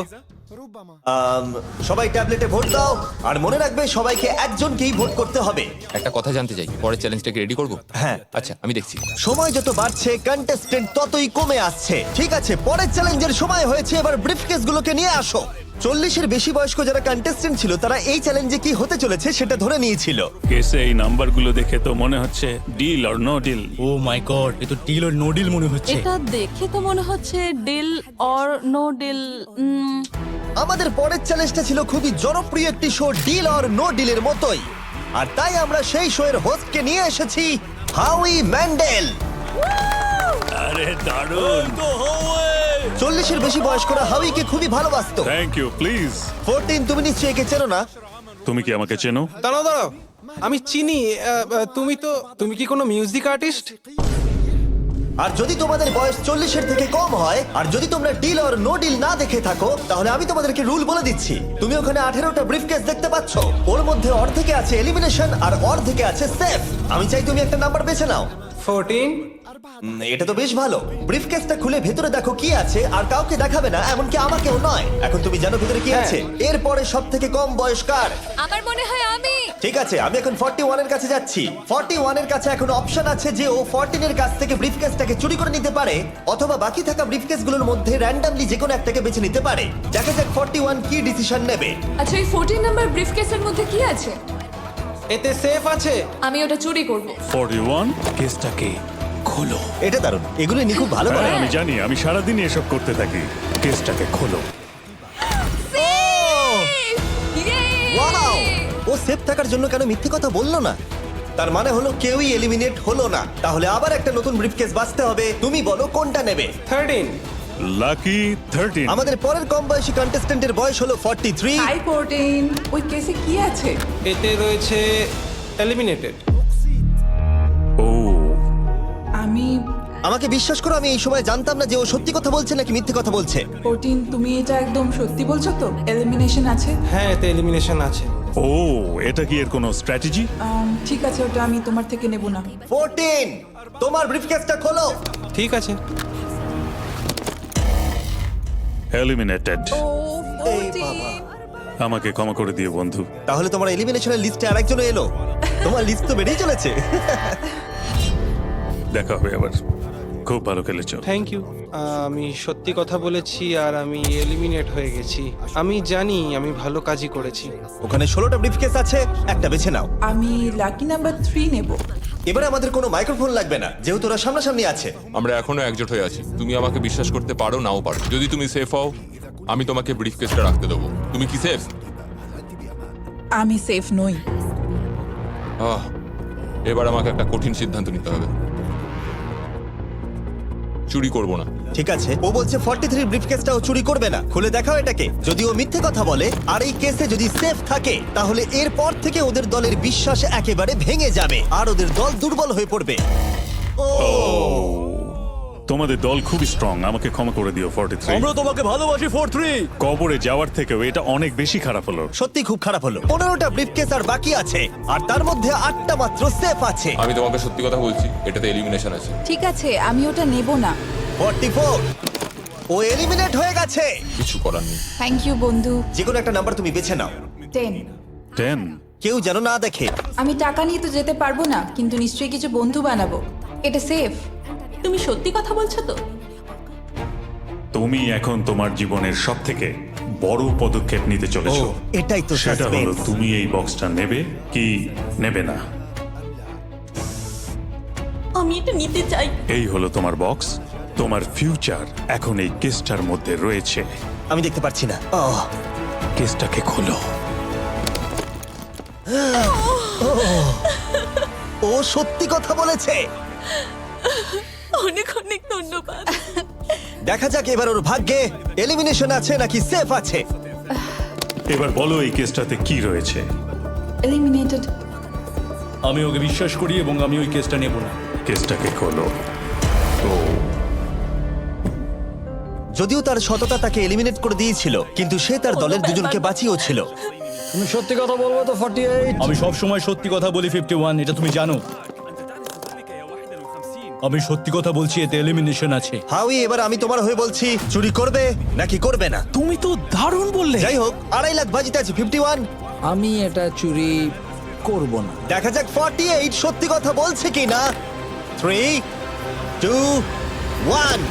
সবাই ট্যাবলেটে ভোট দাও, আর মনে রাখবে সবাইকে একজনকেই ভোট করতে হবে। একটা কথা জানতে চাই, পরের চ্যালেঞ্জটাকে রেডি করবো? হ্যাঁ। আচ্ছা, আমি দেখছি। সময় যত বাড়ছে কন্টেস্টেন্ট ততই কমে আসছে। ঠিক আছে, পরের চ্যালেঞ্জের সময় হয়েছে, এবার ব্রিফকেস গুলোকে নিয়ে আসো। 40-এর বেশি বয়স্ক যারা কন্টেস্টেন্ট ছিল তারা এই চ্যালেঞ্জে কি হতে চলেছে সেটা ধরে নিয়েছিল। কেসে এই নাম্বারগুলো দেখে তো মনে হচ্ছে deal or no deal. Oh my god, এ তো ডিল আর নো ডিল মনে হচ্ছে। এটা দেখে তো মনে হচ্ছে ডিল অর নো ডিল। আমাদের পরের চ্যালেঞ্জটা ছিল খুবই জনপ্রিয় একটি শো, ডিল অর নো ডিলের মতোই, আর তাই আমরা সেই শো এর হোস্টকে নিয়ে এসেছি, হাউই ম্যান্ডেল। আরে দারুণ। 40-এর বেশি বয়স্করা হাউইকে খুবই ভালোবাসতো। Thank you, please. 14, তুমি নিশ্চয়ই একে চেনো না? তুমি কি আমাকে চেনো? দাঁড়াও, আমি চিনি। তুমি কি কোনো মিউজিক আর্টিস্ট? আর যদি তোমাদের বয়স 40-এর থেকে কম হয়, আর যদি তোমরা ডিল অর নো ডিল না দেখে থাকো, তাহলে আমি তোমাদেরকে রুল বলে দিচ্ছি। তুমি ওখানে 18টা ব্রিফকেস দেখতে পাচ্ছ, ওর মধ্যে অর্ধেকে আছে এলিমিনেশন আর অর্ধেকে আছে সেফ। আমি চাই তুমি একটা নাম্বার বেছে নাও। 14। এটা তো বেশ ভালো। ব্রিফকেসটা খুলে ভেতরে দেখো কি আছে, আর কাউকে দেখাবে না, এমনকি আমাকেও নয়। এখন তুমি জানো ভেতরে কি আছে? এরপরে সব থেকে কম বয়স কার? আমার মনে হয় আমি। ঠিক আছে, আমি এখন 41 এর কাছে যাচ্ছি। 41 এর কাছে এখন অপশন আছে যে ও 14 এর কাছ থেকে ব্রিফকেসটাকে চুরি করে নিতে পারে, অথবা বাকি থাকা ব্রিফকেসগুলোর মধ্যে র্যান্ডমলি যে কোনো একটাকে বেছে নিতে পারে। দেখা যাক 41 কি ডিসিশন নেবে। আচ্ছা, এই 14 নাম্বার ব্রিফকেসের মধ্যে কি আছে? এতে সেফ আছে। আমি ওটা চুরি করব। 41 কেসটাকে খোলো। এটা দারুণ, এগুলো নি খুব ভালো করে। হ্যাঁ, আমি জানি, আমি সারাদিন এসব করতে থাকি। কেসটাকে খোলো। ওয়াও! ও সেফ থাকার জন্য কেন মিথ্যে কথা বললো না? তার মানে হলো কেউই এলিমিনেট হলো না। তাহলে আবার একটা নতুন ব্রিফকেস বাছতে হবে। তুমি বলো কোনটা নেবে? 13। লাকি 13। আমাদের পরের কম বয়সী কন্টেস্ট্যান্টের বয়স হলো 43। হাই 14, ওই কেসে কি আছে? এতে রয়েছে এলিমিনেটেড। ও, আমাকে বিশ্বাস করো, আমি এই সময় জানতাম না যে ও সত্যি কথা বলছে নাকি মিথ্যে কথা বলছে। 14, তুমি এটা একদম সত্যি বলছো তো? এলিমিনেশন আছে? হ্যাঁ, এতে এলিমিনেশন আছে। ও, এটা কি এর কোনো স্ট্র্যাটেজি? ঠিক আছে, ওটা আমি তোমার থেকে নেব না। 14, তোমার ব্রিফকেসটা খোলো। ঠিক আছে। এলিমিনেটেড। এই বাবা। আমাকে ক্ষমা করে দিও বন্ধু। তাহলে তোমার এলিমিনেশনের লিস্টে আরেকজন এলো। তোমার লিস্ট তো বেড়েই চলেছে। দেখা হবে আবার। খুব ভালো খেলেছো। Thank you. আমি সত্যি কথা বলেছি আর আমি এলিমিনেট হয়ে গেছি। আমি জানি আমি ভালো কাজই করেছি। ওখানে 16টা ব্রিফকেস আছে, একটা বেছে নাও। আমি লাকি নাম্বার 3 নেব। এবারে আমাদের কোনো মাইক্রোফোন লাগবে না, যেহেতু ওরা সামনাসামনি আছে। আমরা এখনো একজোট হয়ে আছি। তুমি আমাকে বিশ্বাস করতে পারো, নাও পারো। যদি তুমি সেফ হও, আমি তোমাকে ব্রিফকেসটা রাখতে দেবো। তুমি কি সেফ? আমি সেফ নই। এবার আমাকে একটা কঠিন সিদ্ধান্ত নিতে হবে। চুরি করব না। ঠিক আছে, ও বলছে 43 ব্রিফকেসটাও চুরি করবে না। খুলে দেখাও এটাকে। যদি ও মিথ্যে কথা বলে আর এই কেসে যদি সেফ থাকে, তাহলে এরপর থেকে ওদের দলের বিশ্বাস একেবারে ভেঙে যাবে আর ওদের দল দুর্বল হয়ে পড়বে। তোমাদের দল খুবই স্ট্রং, আমাকে ক্ষমা করে দিও 43। আমরা তোমাকে ভালোবাসি 43। কবরে যাওয়ার থেকেও এটা অনেক বেশি খারাপ হলো। সত্যি খুব খারাপ হলো। 15টা ব্রিফকেস আর বাকি আছে, আর তার মধ্যে 8টা মাত্র সেফ আছে। আমি তোমাকে সত্যি কথা বলছি, এটাতে এলিমিনেশন আছে। ঠিক আছে, আমি ওটা নেব না। 44, ও এলিমিনেট হয়ে গেছে। কিছু করার নেই। থ্যাংক ইউ বন্ধু। যে কোনো একটা নাম্বার তুমি বেছে নাও। 10। 10। কেউ যেন না দেখে। আমি টাকা নিয়ে তো যেতে পারবো না, কিন্তু নিশ্চয়ই কিছু বন্ধু বানাবো। এটা সেফ। তুমি সত্যি কথা বলছো তো? তুমি এখন তোমার জীবনের সবথেকে বড় পদক্ষেপ নিতে চলেছো। ও, এটাই তো সেটা হলো suspense। তুমি এই বক্সটা নেবে কি নেবে না। আমি এটা নিতে চাই। এই হলো তোমার বক্স। তোমার ফিউচার এখন এই কেসটার মধ্যে রয়েছে। আমি দেখতে পাচ্ছি না। কেসটাকে খোলো। ও সত্যি কথা বলেছে। অনেক অনেক ধন্যবাদ। দেখা যাক এবার ওর ভাগ্যে এলিমিনেশন আছে নাকি সেফ আছে। এবার বলো এই কেসটাতে কি রয়েছে। এলিমিনেটেড। আমি ওকে বিশ্বাস করি এবং আমি ওই কেসটা নেব না। কেসটাকে খোলো। তো যদিও তার সততা তাকে এলিমিনেট করে দিয়েছিল, কিন্তু সে তার দলের দুজনকে বাঁচিয়েও ছিল। তুমি সত্যি কথা বলবো তো 48? আমি সব সময় সত্যি কথা বলি 51, এটা তুমি জানো। আমি সত্যি কথা বলছি, এতে এলিমিনেশন আছে। হাউই, এবার আমি তোমার হয়ে বলছি, চুরি করবে নাকি করবে না? তুমি তো দারুণ বললে। যাই হোক, 2.5 লাখ বাজিতে আছে 51। আমি এটা চুরি করব না। দেখা যাক 48 সত্যি কথা বলছে কি না। 3, 2, 1।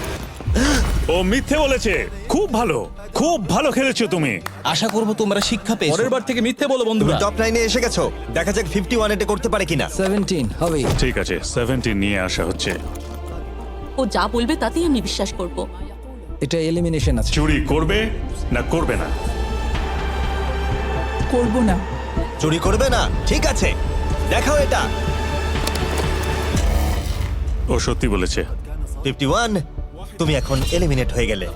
ও মিথ্যে বলেছে। খুব ভালো, খুব ভালো খেলেছো তুমি। আশা করব তোমরা শিক্ষা পেয়েছো। পরের বার থেকে মিথ্যে বলো বন্ধুরা। টপ 9 এ এসে গেছো। দেখা যাক 51 এটা করতে পারে কিনা। 17 হবে। ঠিক আছে, 17 নিয়ে আসা হচ্ছে। ও যা বলবে তাতেই আমি বিশ্বাস করব। এটা এলিমিনেশন আছে। চুরি করবে না করবে না? করব না। চুরি করবে না? ঠিক আছে, দেখাও এটা। ও সত্যি বলেছে। 51, তুমি এখন এলিমিনেট হয়ে গেলে।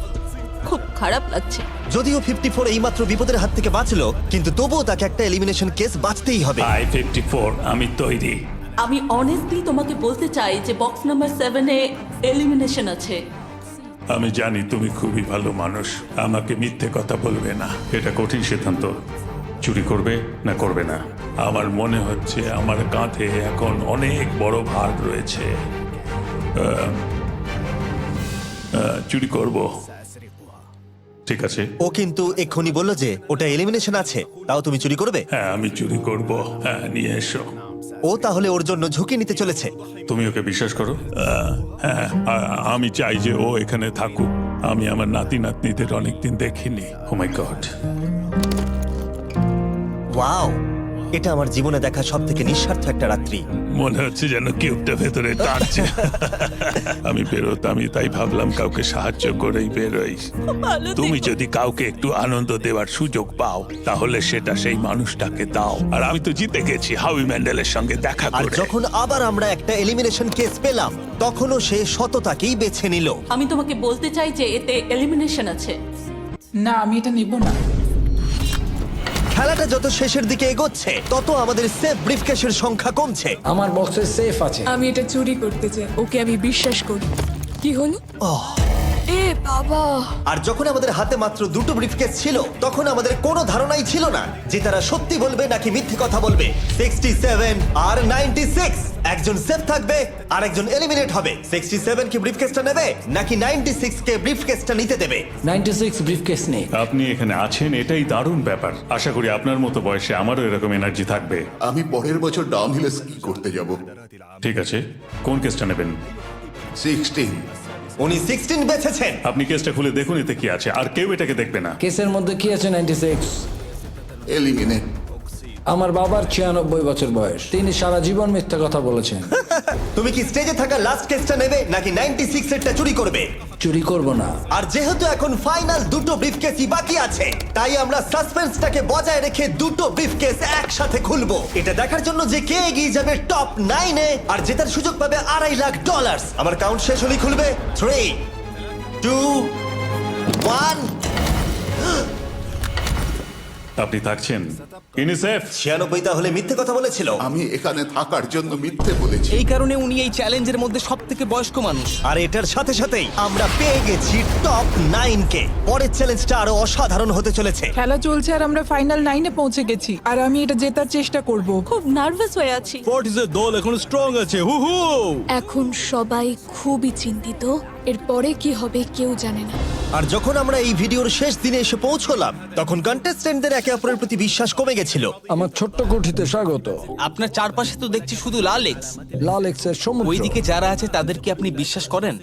খুব খারাপ লাগছে। যদিও 54 এইমাত্র বিপদের হাত থেকে বাঁচলো, কিন্তু তবুও তাকে একটা এলিমিনেশন কেস বাঁচতেই হবে। I-54, আমি তৈরি। আমি অনেস্টলি তোমাকে বলতে চাই যে বক্স নাম্বার 7 এ এলিমিনেশন আছে। আমি জানি তুমি খুবই ভালো মানুষ, আমাকে মিথ্যে কথা বলবে না। এটা কঠিন সিদ্ধান্ত, চুরি করবে না করবে না। আমার মনে হচ্ছে আমার কাঁধে এখন অনেক বড় ভার রয়েছে। চুরি করব। ঠিক আছে। ও কিন্তু এক্ষুনি বললো যে ওটা এলিমিনেশন আছে, তাও তুমি চুরি করবে? হ্যাঁ, আমি চুরি করব। হ্যাঁ, নিয়ে এসো। ও তাহলে ওর জন্য ঝুঁকি নিতে চলেছে। তুমি ওকে বিশ্বাস করো? হ্যাঁ, আমি চাই যে ও এখানে থাকুক। আমি আমার নাতি নাতনিদের অনেকদিন দেখিনি। ও মাই গড। ওয়াও, এটা আমার জীবনে দেখা সব থেকে নিঃস্বার্থ একটা রাত্রি। মনে হচ্ছে যেন কিউবটা ভেতরে টানছে। আমি বেরোতামই, তাই ভাবলাম কাউকে সাহায্য করেই বেরোই। তুমি যদি কাউকে একটু আনন্দ দেওয়ার সুযোগ পাও, তাহলে সেটা সেই মানুষটাকে দাও। আর আমি তো জিতে গেছি হাউই ম্যান্ডেলের সঙ্গে দেখা আর করে। যখন আবার আমরা একটা এলিমিনেশন কেস পেলাম, তখনও সে সততাকেই বেছে নিল। আমি তোমাকে বলতে চাই যে এতে এলিমিনেশন আছে। না, আমি এটা নেব না। খেলাটা যত শেষের দিকে এগোচ্ছে, তত আমাদের সেফ ব্রিফকেসের সংখ্যা কমছে। আমার বক্সে সেফ আছে। আমি এটা চুরি করতে চাই। ওকে আমি বিশ্বাস করি। কি হলো? এ বাবা! আর যখন আমাদের হাতে মাত্র 2টো ব্রিফকেস ছিল, তখন আমাদের কোনো ধারণাই ছিল না যে তারা সত্যি বলবে নাকি মিথ্যে কথা বলবে। 67 আর 96, একজন সেফ থাকবে আর একজন এলিমিনেট হবে। 67 কি ব্রিফকেসটা নেবে নাকি 96 কে ব্রিফকেসটা নিতে দেবে? 96 ব্রিফকেস নেই। আপনি এখানে আছেন, এটাই দারুণ ব্যাপার। আশা করি আপনার মতো বয়সে আমারও এরকম এনার্জি থাকবে। আমি পরের বছর ডাউনহিলে স্কি করতে যাব। ঠিক আছে, কোন কেসটা নেবেন? 16। উনি 16 বেছেছেন। আপনি কেসটা খুলে দেখুন এতে কি আছে, আর কেউ এটাকে দেখবে না। কেসের মধ্যে কি আছে? 96। এলিমিনেট। আমার বাবার 96 বছর বয়স। তিনি সারা জীবন মিথ্যা কথা বলেছেন। তুমি কি স্টেজে থাকা লাস্ট কেসটা নেবে নাকি 96 এরটা চুরি করবে? চুরি করব না। আর যেহেতু এখন ফাইনাল 2টো ব্রিফকেসই বাকি আছে, তাই আমরা সাসপেন্সটাকে বজায় রেখে 2টো ব্রিফকেস একসাথে খুলবো। এটা দেখার জন্য যে কে এগিয়ে যাবে টপ 9 এ আর জেতার সুযোগ পাবে $2.5 লাখ। আমার কাউন্ট শেষ হলেই খুলবে। 3, 2, 1। আপনি থাকছেন ইউনিসেফ। 96 তাহলে মিথ্যে কথা বলেছিল। আমি এখানে থাকার জন্য মিথ্যে বলেছি। এই কারণে উনি এই চ্যালেঞ্জের মধ্যে সব থেকে বয়স্ক মানুষ। আর এটার সাথে সাথেই আমরা পেয়ে গেছি টপ 9 কে। পরের চ্যালেঞ্জটা আরো অসাধারণ হতে চলেছে। খেলা চলছে আর আমরা ফাইনাল 9-এ পৌঁছে গেছি আর আমি এটা জেতার চেষ্টা করব। খুব নার্ভাস হয়ে আছি। ফর্টিসের দল এখন স্ট্রং আছে। হু হু। এখন সবাই খুবই চিন্তিত, এরপরে কি হবে কেউ জানে না। আর যখন আমরা এই ভিডিওর শেষ দিনে এসে পৌঁছলাম তখন কন্টেস্টেন্টদের একে অপরের প্রতি বিশ্বাস কমে গেছিল। আমার ছোট্ট কুঠিতে স্বাগত। আপনার চারপাশে তো দেখছি শুধু লাল এক্স। লাল এক্সের সমুদ্র। ওইদিকে যারা আছে তাদেরকে আপনি বিশ্বাস করেন?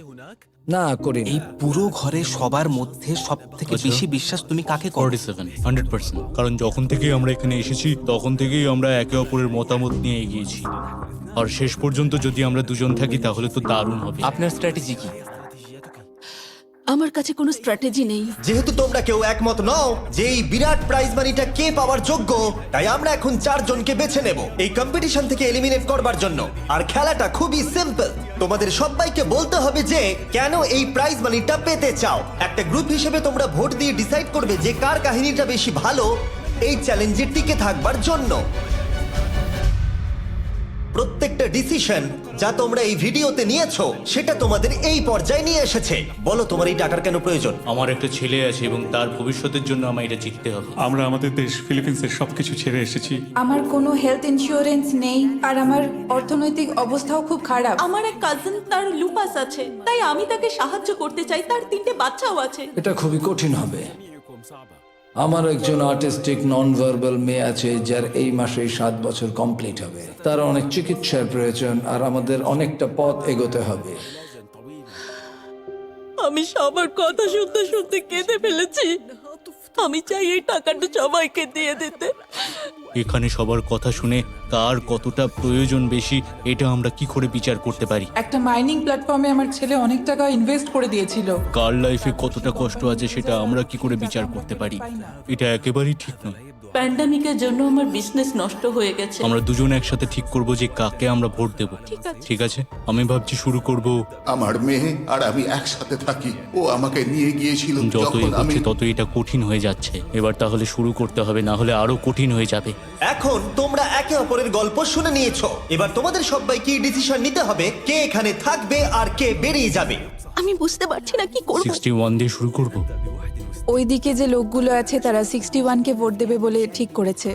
না করি। এই পুরো ঘরে সবার মধ্যে সব থেকে বেশি বিশ্বাস তুমি কাকে করো? 47 100%। কারণ যখন থেকেই আমরা এখানে এসেছি তখন থেকেই আমরা একে অপরের মতামত নিয়ে এগিয়েছি। আর শেষ পর্যন্ত যদি আমরা দুজন থাকি তাহলে তো দারুণ হবে। আপনার স্ট্র্যাটেজি কি? আমার কাছে কোনো স্ট্র্যাটেজি নেই। যেহেতু তোমরা কেউ একমত নও যে এই বিরাট প্রাইজ মানিটা কে পাওয়ার যোগ্য, তাই আমরা এখন 4 জনকে বেছে নেব এই কম্পিটিশন থেকে এলিমিনেট করবার জন্য। আর খেলাটা খুবই সিম্পল। তোমাদের সবাইকে বলতে হবে যে কেন এই প্রাইজ মানিটা পেতে চাও। একটা গ্রুপ হিসেবে তোমরা ভোট দিয়ে ডিসাইড করবে যে কার কাহিনীটা বেশি ভালো এই চ্যালেঞ্জে টিকে থাকবার জন্য। প্রত্যেকটা ডিসিশন যা তোমরা এই ভিডিওতে নিয়েছো সেটা তোমাদের এই পর্যায়ে নিয়ে এসেছে। বলো তোমার এই টাকার কেন প্রয়োজন? আমার একটা ছেলে আছে এবং তার ভবিষ্যতের জন্য আমার এটা জিততে হবে। আমরা আমাদের দেশ ফিলিপিন্সের সবকিছু ছেড়ে এসেছি। আমার কোনো হেলথ ইন্স্যুরেন্স নেই আর আমার অর্থনৈতিক অবস্থাও খুব খারাপ। আমার এক কাজিন, তার লুপাস আছে, তাই আমি তাকে সাহায্য করতে চাই। তার 3টে বাচ্চাও আছে। এটা খুবই কঠিন হবে। আমার একজন আর্টিস্টিক নন ভার্বাল মেয়ে আছে যার এই মাসেই 7 বছর কমপ্লিট হবে। তার অনেক চিকিৎসার প্রয়োজন আর আমাদের অনেকটা পথ এগোতে হবে। আমি সবার কথা শুনতে শুনতে কেঁদে ফেলেছি। আমি চাই এই টাকাটা সবাইকে দিয়ে দিতে। এখানে সবার কথা শুনে কার কতটা প্রয়োজন বেশি এটা আমরা কি করে বিচার করতে পারি? একটা মাইনিং প্ল্যাটফর্মে আমার ছেলে অনেক টাকা ইনভেস্ট করে দিয়েছিল। কার লাইফে কতটা কষ্ট আছে সেটা আমরা কি করে বিচার করতে পারি? এটা একেবারেই ঠিক নয়। প্যান্ডামিকের জন্য আমার বিজনেস নষ্ট হয়ে গেছে। আমরা দুজন একসাথে ঠিক করব যে কাকে আমরা ভোট দেব। ঠিক আছে, আমি ভাবছি শুরু করব। আমার মেয়ে আর আমি একসাথে থাকি। ও আমাকে নিয়ে গিয়েছিল যত যখন আমি এগোচ্ছে তত এটা কঠিন হয়ে যাচ্ছে। এবার তাহলে শুরু করতে হবে, না হলে আরো কঠিন হয়ে যাবে। এখন তোমরা একে অপরের গল্প শুনে নিয়েছো। এবার তোমাদের সবাইকে ডিসিশন নিতে হবে কে এখানে থাকবে আর কে বেরিয়ে যাবে। আমি বুঝতে পারছি না কি করব। 61 দিয়ে শুরু করব। ওইদিকে যে লোকগুলো আছে তারা 61-কে ভোট দেবে বলে ঠিক করেছে।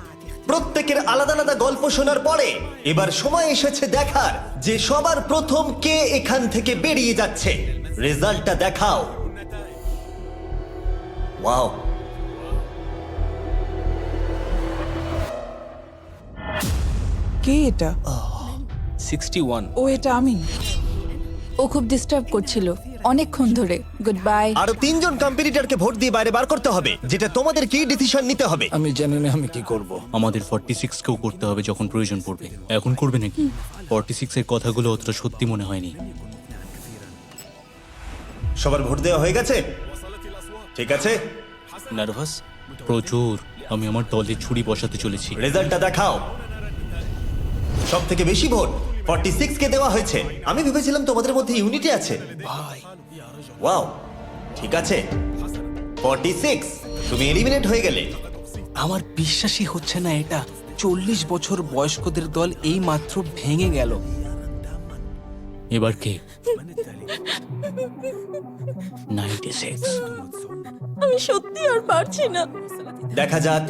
প্রত্যেকের আলাদা আলাদা গল্প শোনার পরে এবার সময় এসেছে দেখার যে সবার প্রথম কে এখান থেকে বেরিয়ে যাচ্ছে। রেজাল্টটা দেখাও। ওয়াও, কে এটা? 61। ও এটা আমি। ও খুব ডিস্টার্ব করছিল অনেকক্ষণ ধরে। Good bye. আরো 3 জন কম্পিটিটরকে ভোট দিয়ে বাইরে বার করতে হবে, যেটা তোমাদের কি ডিসিশন নিতে হবে। আমি জানি না আমি কি করব। আমাদের 46 কেও করতে হবে যখন প্রয়োজন পড়বে। এখন করবে নাকি? 46 এর কথাগুলো অতটা সত্যি মনে হয়নি। সবার ভোট দেওয়া হয়ে গেছে? ঠিক আছে, নার্ভাস প্রচুর। আমি আমার দলে ছুরি বসাতে চলেছি। রেজাল্টটা দেখাও। সব থেকে বেশি ভোট 46 কে দেওয়া হয়েছে। আমি ভেবেছিলাম তোমাদের মধ্যে ইউনিটি আছে। ওয়াও, ঠিক আছে। 46, তুমি এলিমিনেট হয়ে গেলে। আমার বিশ্বাসই হচ্ছে না এটা। 40 বছর বয়স্কদের দল এই মাত্র ভেঙে গেল। এবার কে? 96। আমি সত্যি আর পারছি না। দেখা যাক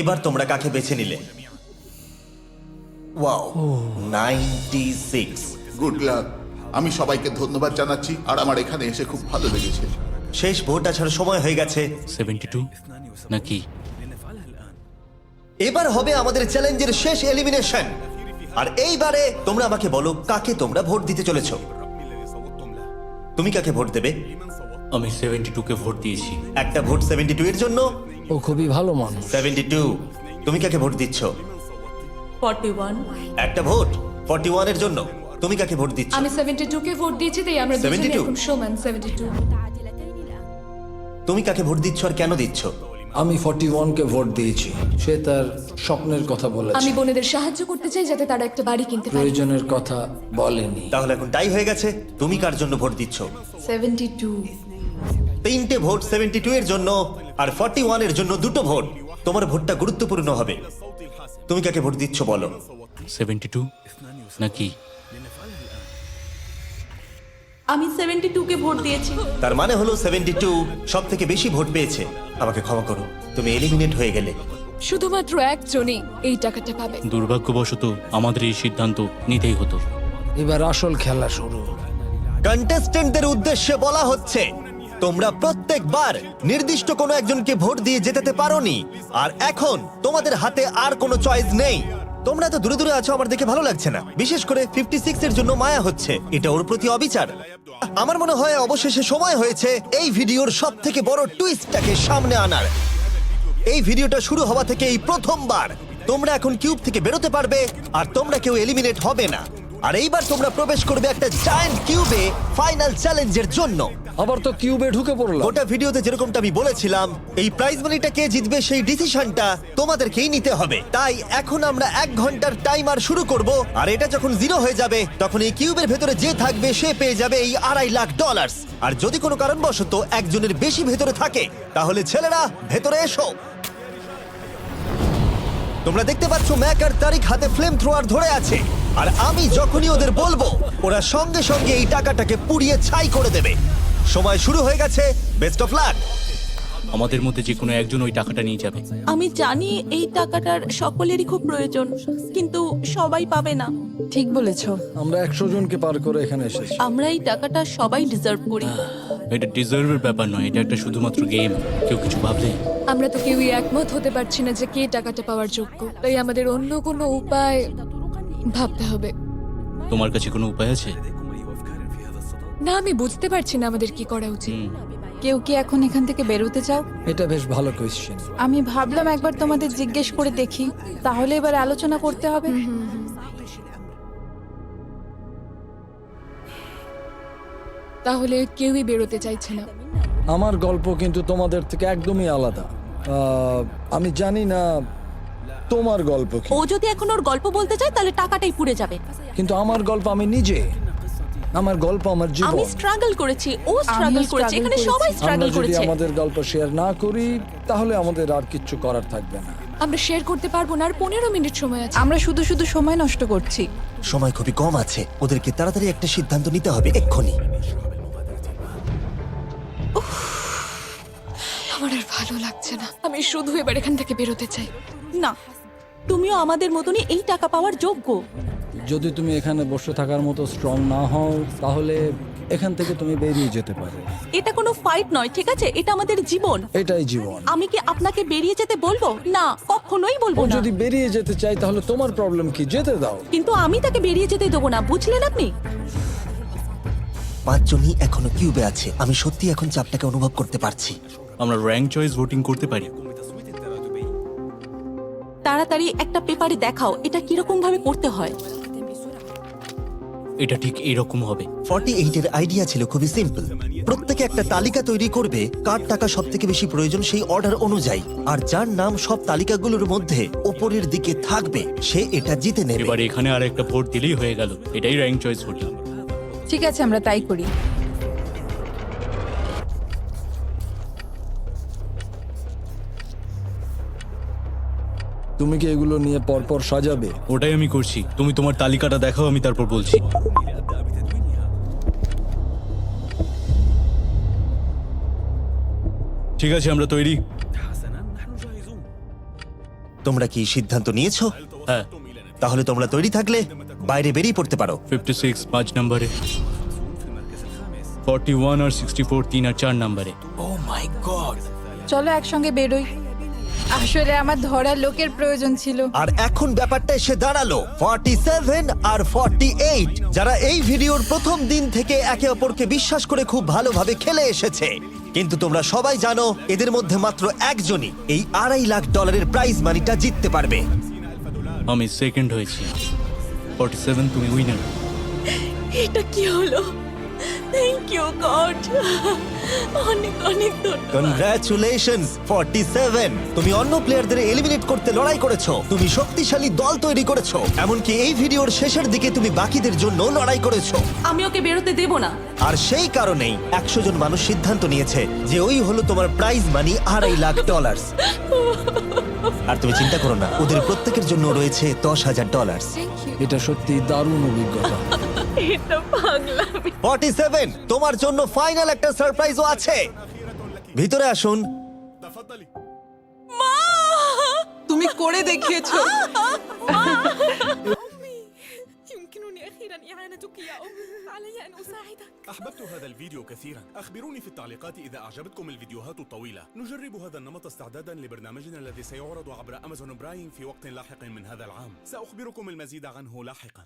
এবার তোমরা কাকে বেছে নিলে। ওয়াও, 96। Good luck. আমি সবাইকে ধন্যবাদ জানাচ্ছি আর আমার এখানে এসে খুব ভালো লেগেছে। শেষ ভোট আসার সময় হয়ে গেছে। 72 নাকি? এবার হবে আমাদের চ্যালেঞ্জের শেষ এলিমিনেশন। আর এইবারে তোমরা আমাকে বলো কাকে তোমরা ভোট দিতে চলেছো। তুমি কাকে ভোট দেবে? আমি 72 কে ভোট দিয়েছি। একটা ভোট 72 এর জন্য। ও খুবই ভালো মানুষ। 72, তুমি কাকে ভোট দিচ্ছ? 41। একটা ভোট 41 এর জন্য। তুমি কাকে ভোট দিচ্ছ? আমি 72 কে ভোট দিয়েছি, তাই আমরা দুজনে 72? এখন সমান। 72। তুমি কাকে ভোট দিচ্ছ আর কেন দিচ্ছ? আমি 41-কে ভোট দিয়েছি। সে তার স্বপ্নের কথা বলেছে। আমি বোনেদের সাহায্য করতে চাই যাতে তারা একটা বাড়ি কিনতে পারে। প্রয়োজনের কথা বলেনি। তাহলে এখন টাই হয়ে গেছে। তুমি কার জন্য ভোট দিচ্ছ? 72। 3টে ভোট 72 এর জন্য আর 41 এর জন্য 2টো ভোট। তোমার ভোটটা গুরুত্বপূর্ণ হবে। তুমি কাকে ভোট দিচ্ছ বলো? 72 নাকি? আমি 72 কে ভোট দিয়েছি। তার মানে হলো 72 সব থেকে বেশি ভোট পেয়েছে। আমাকে ক্ষমা করো, তুমি এলিমিনেট হয়ে গেলে। শুধুমাত্র একজনই এই টাকাটা পাবে। দুর্ভাগ্যবশত আমাদের এই সিদ্ধান্ত নিতেই হতো। এবার আসল খেলা শুরু। কন্টেস্টেন্টদের উদ্দেশ্যে বলা হচ্ছে, তোমরা প্রত্যেকবার নির্দিষ্ট কোনো একজনকে ভোট দিয়ে জেতাতে পারোনি, আর এখন তোমাদের হাতে আর কোনো চয়েস নেই। তোমরা তো দূরে দূরে আছো, আমার দেখে ভালো লাগছে না। বিশেষ করে 56 এর জন্য মায়া হচ্ছে, এটা ওর প্রতি অবিচার। আমার মনে হয় অবশেষে সময় হয়েছে এই ভিডিওর সব থেকে বড় টুইস্টটাকে সামনে আনার। এই ভিডিওটা শুরু হওয়া থেকে এই প্রথমবার তোমরা এখন কিউব থেকে বেরোতে পারবে, আর তোমরা কেউ এলিমিনেট হবে না। আর এইবার তোমরা প্রবেশ করবে একটা জায়ান্ট কিউবে ফাইনাল চ্যালেঞ্জের জন্য। আবার তো কিউবে ঢুকে পড়লাম। গোটা ভিডিওতে যেরকমটা আমি বলেছিলাম, এই প্রাইজ মানিটা কে জিতবে সেই ডিসিশনটা তোমাদেরকেই নিতে হবে। তাই এখন আমরা 1 ঘন্টার টাইমার শুরু করব, আর এটা যখন 0 হয়ে যাবে তখন এই কিউবের ভেতরে যে থাকবে সে পেয়ে যাবে এই $2.5 লাখ। আর যদি কোনো কারণবশত একজনের বেশি ভেতরে থাকে, তাহলে ছেলেরা ভেতরে এসো। তোমরা দেখতে পাচ্ছ ম্যাক আর তারিক হাতে ফ্লেম থ্রোয়ার ধরে আছে, আর আমি যখনই ওদের বলবো ওরা সঙ্গে সঙ্গে এই টাকাটাকে পুড়িয়ে ছাই করে দেবে। সময় শুরু হয়ে গেছে, বেস্ট অফ লাক। আমাদের মধ্যে যে কোনো একজন ওই টাকাটা নিয়ে যাবে। আমি জানি এই টাকাটার সকলেরই খুব প্রয়োজন, কিন্তু সবাই পাবে না। ঠিক বলেছো। আমরা 100 জনকে পার করে এখানে এসেছি। আমরা এই টাকাটা সবাই ডিজার্ভ করি। এটা ডিজার্ভের ব্যাপার নয়, এটা একটা শুধুমাত্র গেম। কেউ কিছু ভাবলে? আমরা তো কেউই একমত হতে পারছি না যে কে টাকাটা পাওয়ার যোগ্য, তাই আমাদের অন্য কোনো উপায় ভাবতে হবে। তোমার কাছে কোনো উপায় আছে? না, আমি বুঝতে পারছি না আমাদের কি করা উচিত। কেউ কি এখন এখান থেকে বেরোতে চাও? এটা বেশ ভালো কোয়েশ্চেন। আমি ভাবলাম একবার তোমাদের জিজ্ঞেস করে দেখি, তাহলে এবার আলোচনা করতে হবে। তাহলে কেউই বেরোতে চাইছে না। আমার গল্প কিন্তু তোমাদের থেকে একদমই আলাদা। আমি জানি না তোমার গল্প কি, ও যদি এখন ওর গল্প বলতে চায় তাহলে টাকাটাই পুড়ে যাবে। কিন্তু আমার গল্প আমি নিজে, আমার গল্প আমার জীবন। আমি স্ট্রাগল করেছি, ও স্ট্রাগল করেছে, এখানে সবাই স্ট্রাগল আমরা যদি করেছে। আমাদের গল্প শেয়ার না করি তাহলে আমাদের আর কিচ্ছু করার থাকবে না। আমরা শেয়ার করতে পারবো না, আর 15 মিনিট সময় আছে। আমরা শুধু শুধু সময় নষ্ট করছি। সময় খুবই কম আছে, ওদেরকে তাড়াতাড়ি একটা সিদ্ধান্ত নিতে হবে এক্ষুনি। আমার আর ভালো লাগছে না, আমি শুধু এবার এখান থেকে বেরোতে চাই। না, তুমিও আমাদের মতনই এই টাকা পাওয়ার যোগ্য। যদি তুমি এখানে বসে থাকার মতো স্ট্রং না হও তাহলে এখান থেকে তুমি বেরিয়ে যেতে পারো। এটা কোনো ফাইট নয়, ঠিক আছে? এটা আমাদের জীবন। এটাই জীবন। আমি কি আপনাকে বেরিয়ে যেতে বলবো? না, কখনোই বলবো ও না। যদি বেরিয়ে যেতে চাই তাহলে তোমার প্রবলেম কি? যেতে দাও। কিন্তু আমি তাকে বেরিয়ে যেতে দেবো না, বুঝলেন আপনি? 5 জনই এখনো কিউবে আছে। আমি সত্যি এখন চাপটাকে অনুভব করতে পারছি। আমরা র্যাঙ্ক চয়েস ভোটিং করতে পারি। তাড়াতাড়ি একটা পেপারে দেখাও এটা কিরকম ভাবে করতে হয়। এটা ঠিক এরকম হবে। 48 এর আইডিয়া ছিল খুবই সিম্পল। প্রত্যেকে একটা তালিকা তৈরি করবে কার টাকা সব থেকে বেশি প্রয়োজন সেই অর্ডার অনুযায়ী, আর যার নাম সব তালিকাগুলোর মধ্যে ওপরের দিকে থাকবে সে এটা জিতে নেবে। এবার এখানে আর একটা ভোট দিলেই হয়ে গেল। এটাই র্যাঙ্ক চয়েস ভোটিং। ঠিক আছে, আমরা তাই করি। তুমি কি এগুলো নিয়ে পরপর সাজাবে? ওটাই আমি করছি। তুমি তোমার তালিকাটা দেখাও, আমি তারপর বলছি। ঠিক আছে, আমরা তৈরি। তোমরা কি সিদ্ধান্ত নিয়েছো? হ্যাঁ। তাহলে তোমরা তৈরি থাকলে বাইরে বেরিয়ে পড়তে পারো। 56 5 নম্বরে, 41 আর 64 3 আর 4 নম্বরে। ও মাই গড! চলো একসঙ্গে বেরোই। আসলে আমার ধরার লোকের প্রয়োজন ছিল। আর এখন ব্যাপারটা এসে দাঁড়ালো 47 আর 48, যারা এই ভিডিওর প্রথম দিন থেকে একে অপরকে বিশ্বাস করে খুব ভালোভাবে খেলে এসেছে। কিন্তু তোমরা সবাই জানো এদের মধ্যে মাত্র একজনই এই $2.5 লাখ প্রাইজ মানিটা জিততে পারবে। আমি সেকেন্ড হয়েছি। 47 তুমি উইনার। এটা কি হলো? থ্যাংক ইউ গড, অনেক অনেক ধন্যবাদ। কনগ্রাচুলেশনস 47, তুমি অন্য প্লেয়ারদের এলিমিনেট করতে লড়াই করেছো, তুমি শক্তিশালী দল তৈরি করেছো, এমনকি এই ভিডিওর শেষের দিকে তুমি বাকিদের জন্য লড়াই করেছো। আমি ওকে বেরোতে দেবো না। আর সেই কারণেই 100 জন মানুষ সিদ্ধান্ত নিয়েছে যে ওই হলো তোমার প্রাইজ মানি $2.5 লাখ। আর তুমি চিন্তা করো না, ওদের প্রত্যেকের জন্য রয়েছে $10,000। এটা সত্যি দারুণ অভিজ্ঞতা। এটা পাগলামি। 47, তোমার জন্য ফাইনাল একটা সারপ্রাইজও আছে। ভিতরে আসুন। তুমি করে দেখিয়েছো। يمكنني أخيرا إعانتك يا أم. علي أن أساعدك. أحببت هذا الفيديو كثيرا. أخبروني في التعليقات إذا أعجبتكم الفيديوهات الطويلة. نجرب هذا النمط استعدادا لبرنامجنا الذي سيعرض عبر أمازون برايم في وقت لاحق من هذا العام. سأخبركم المزيد عنه لاحقا.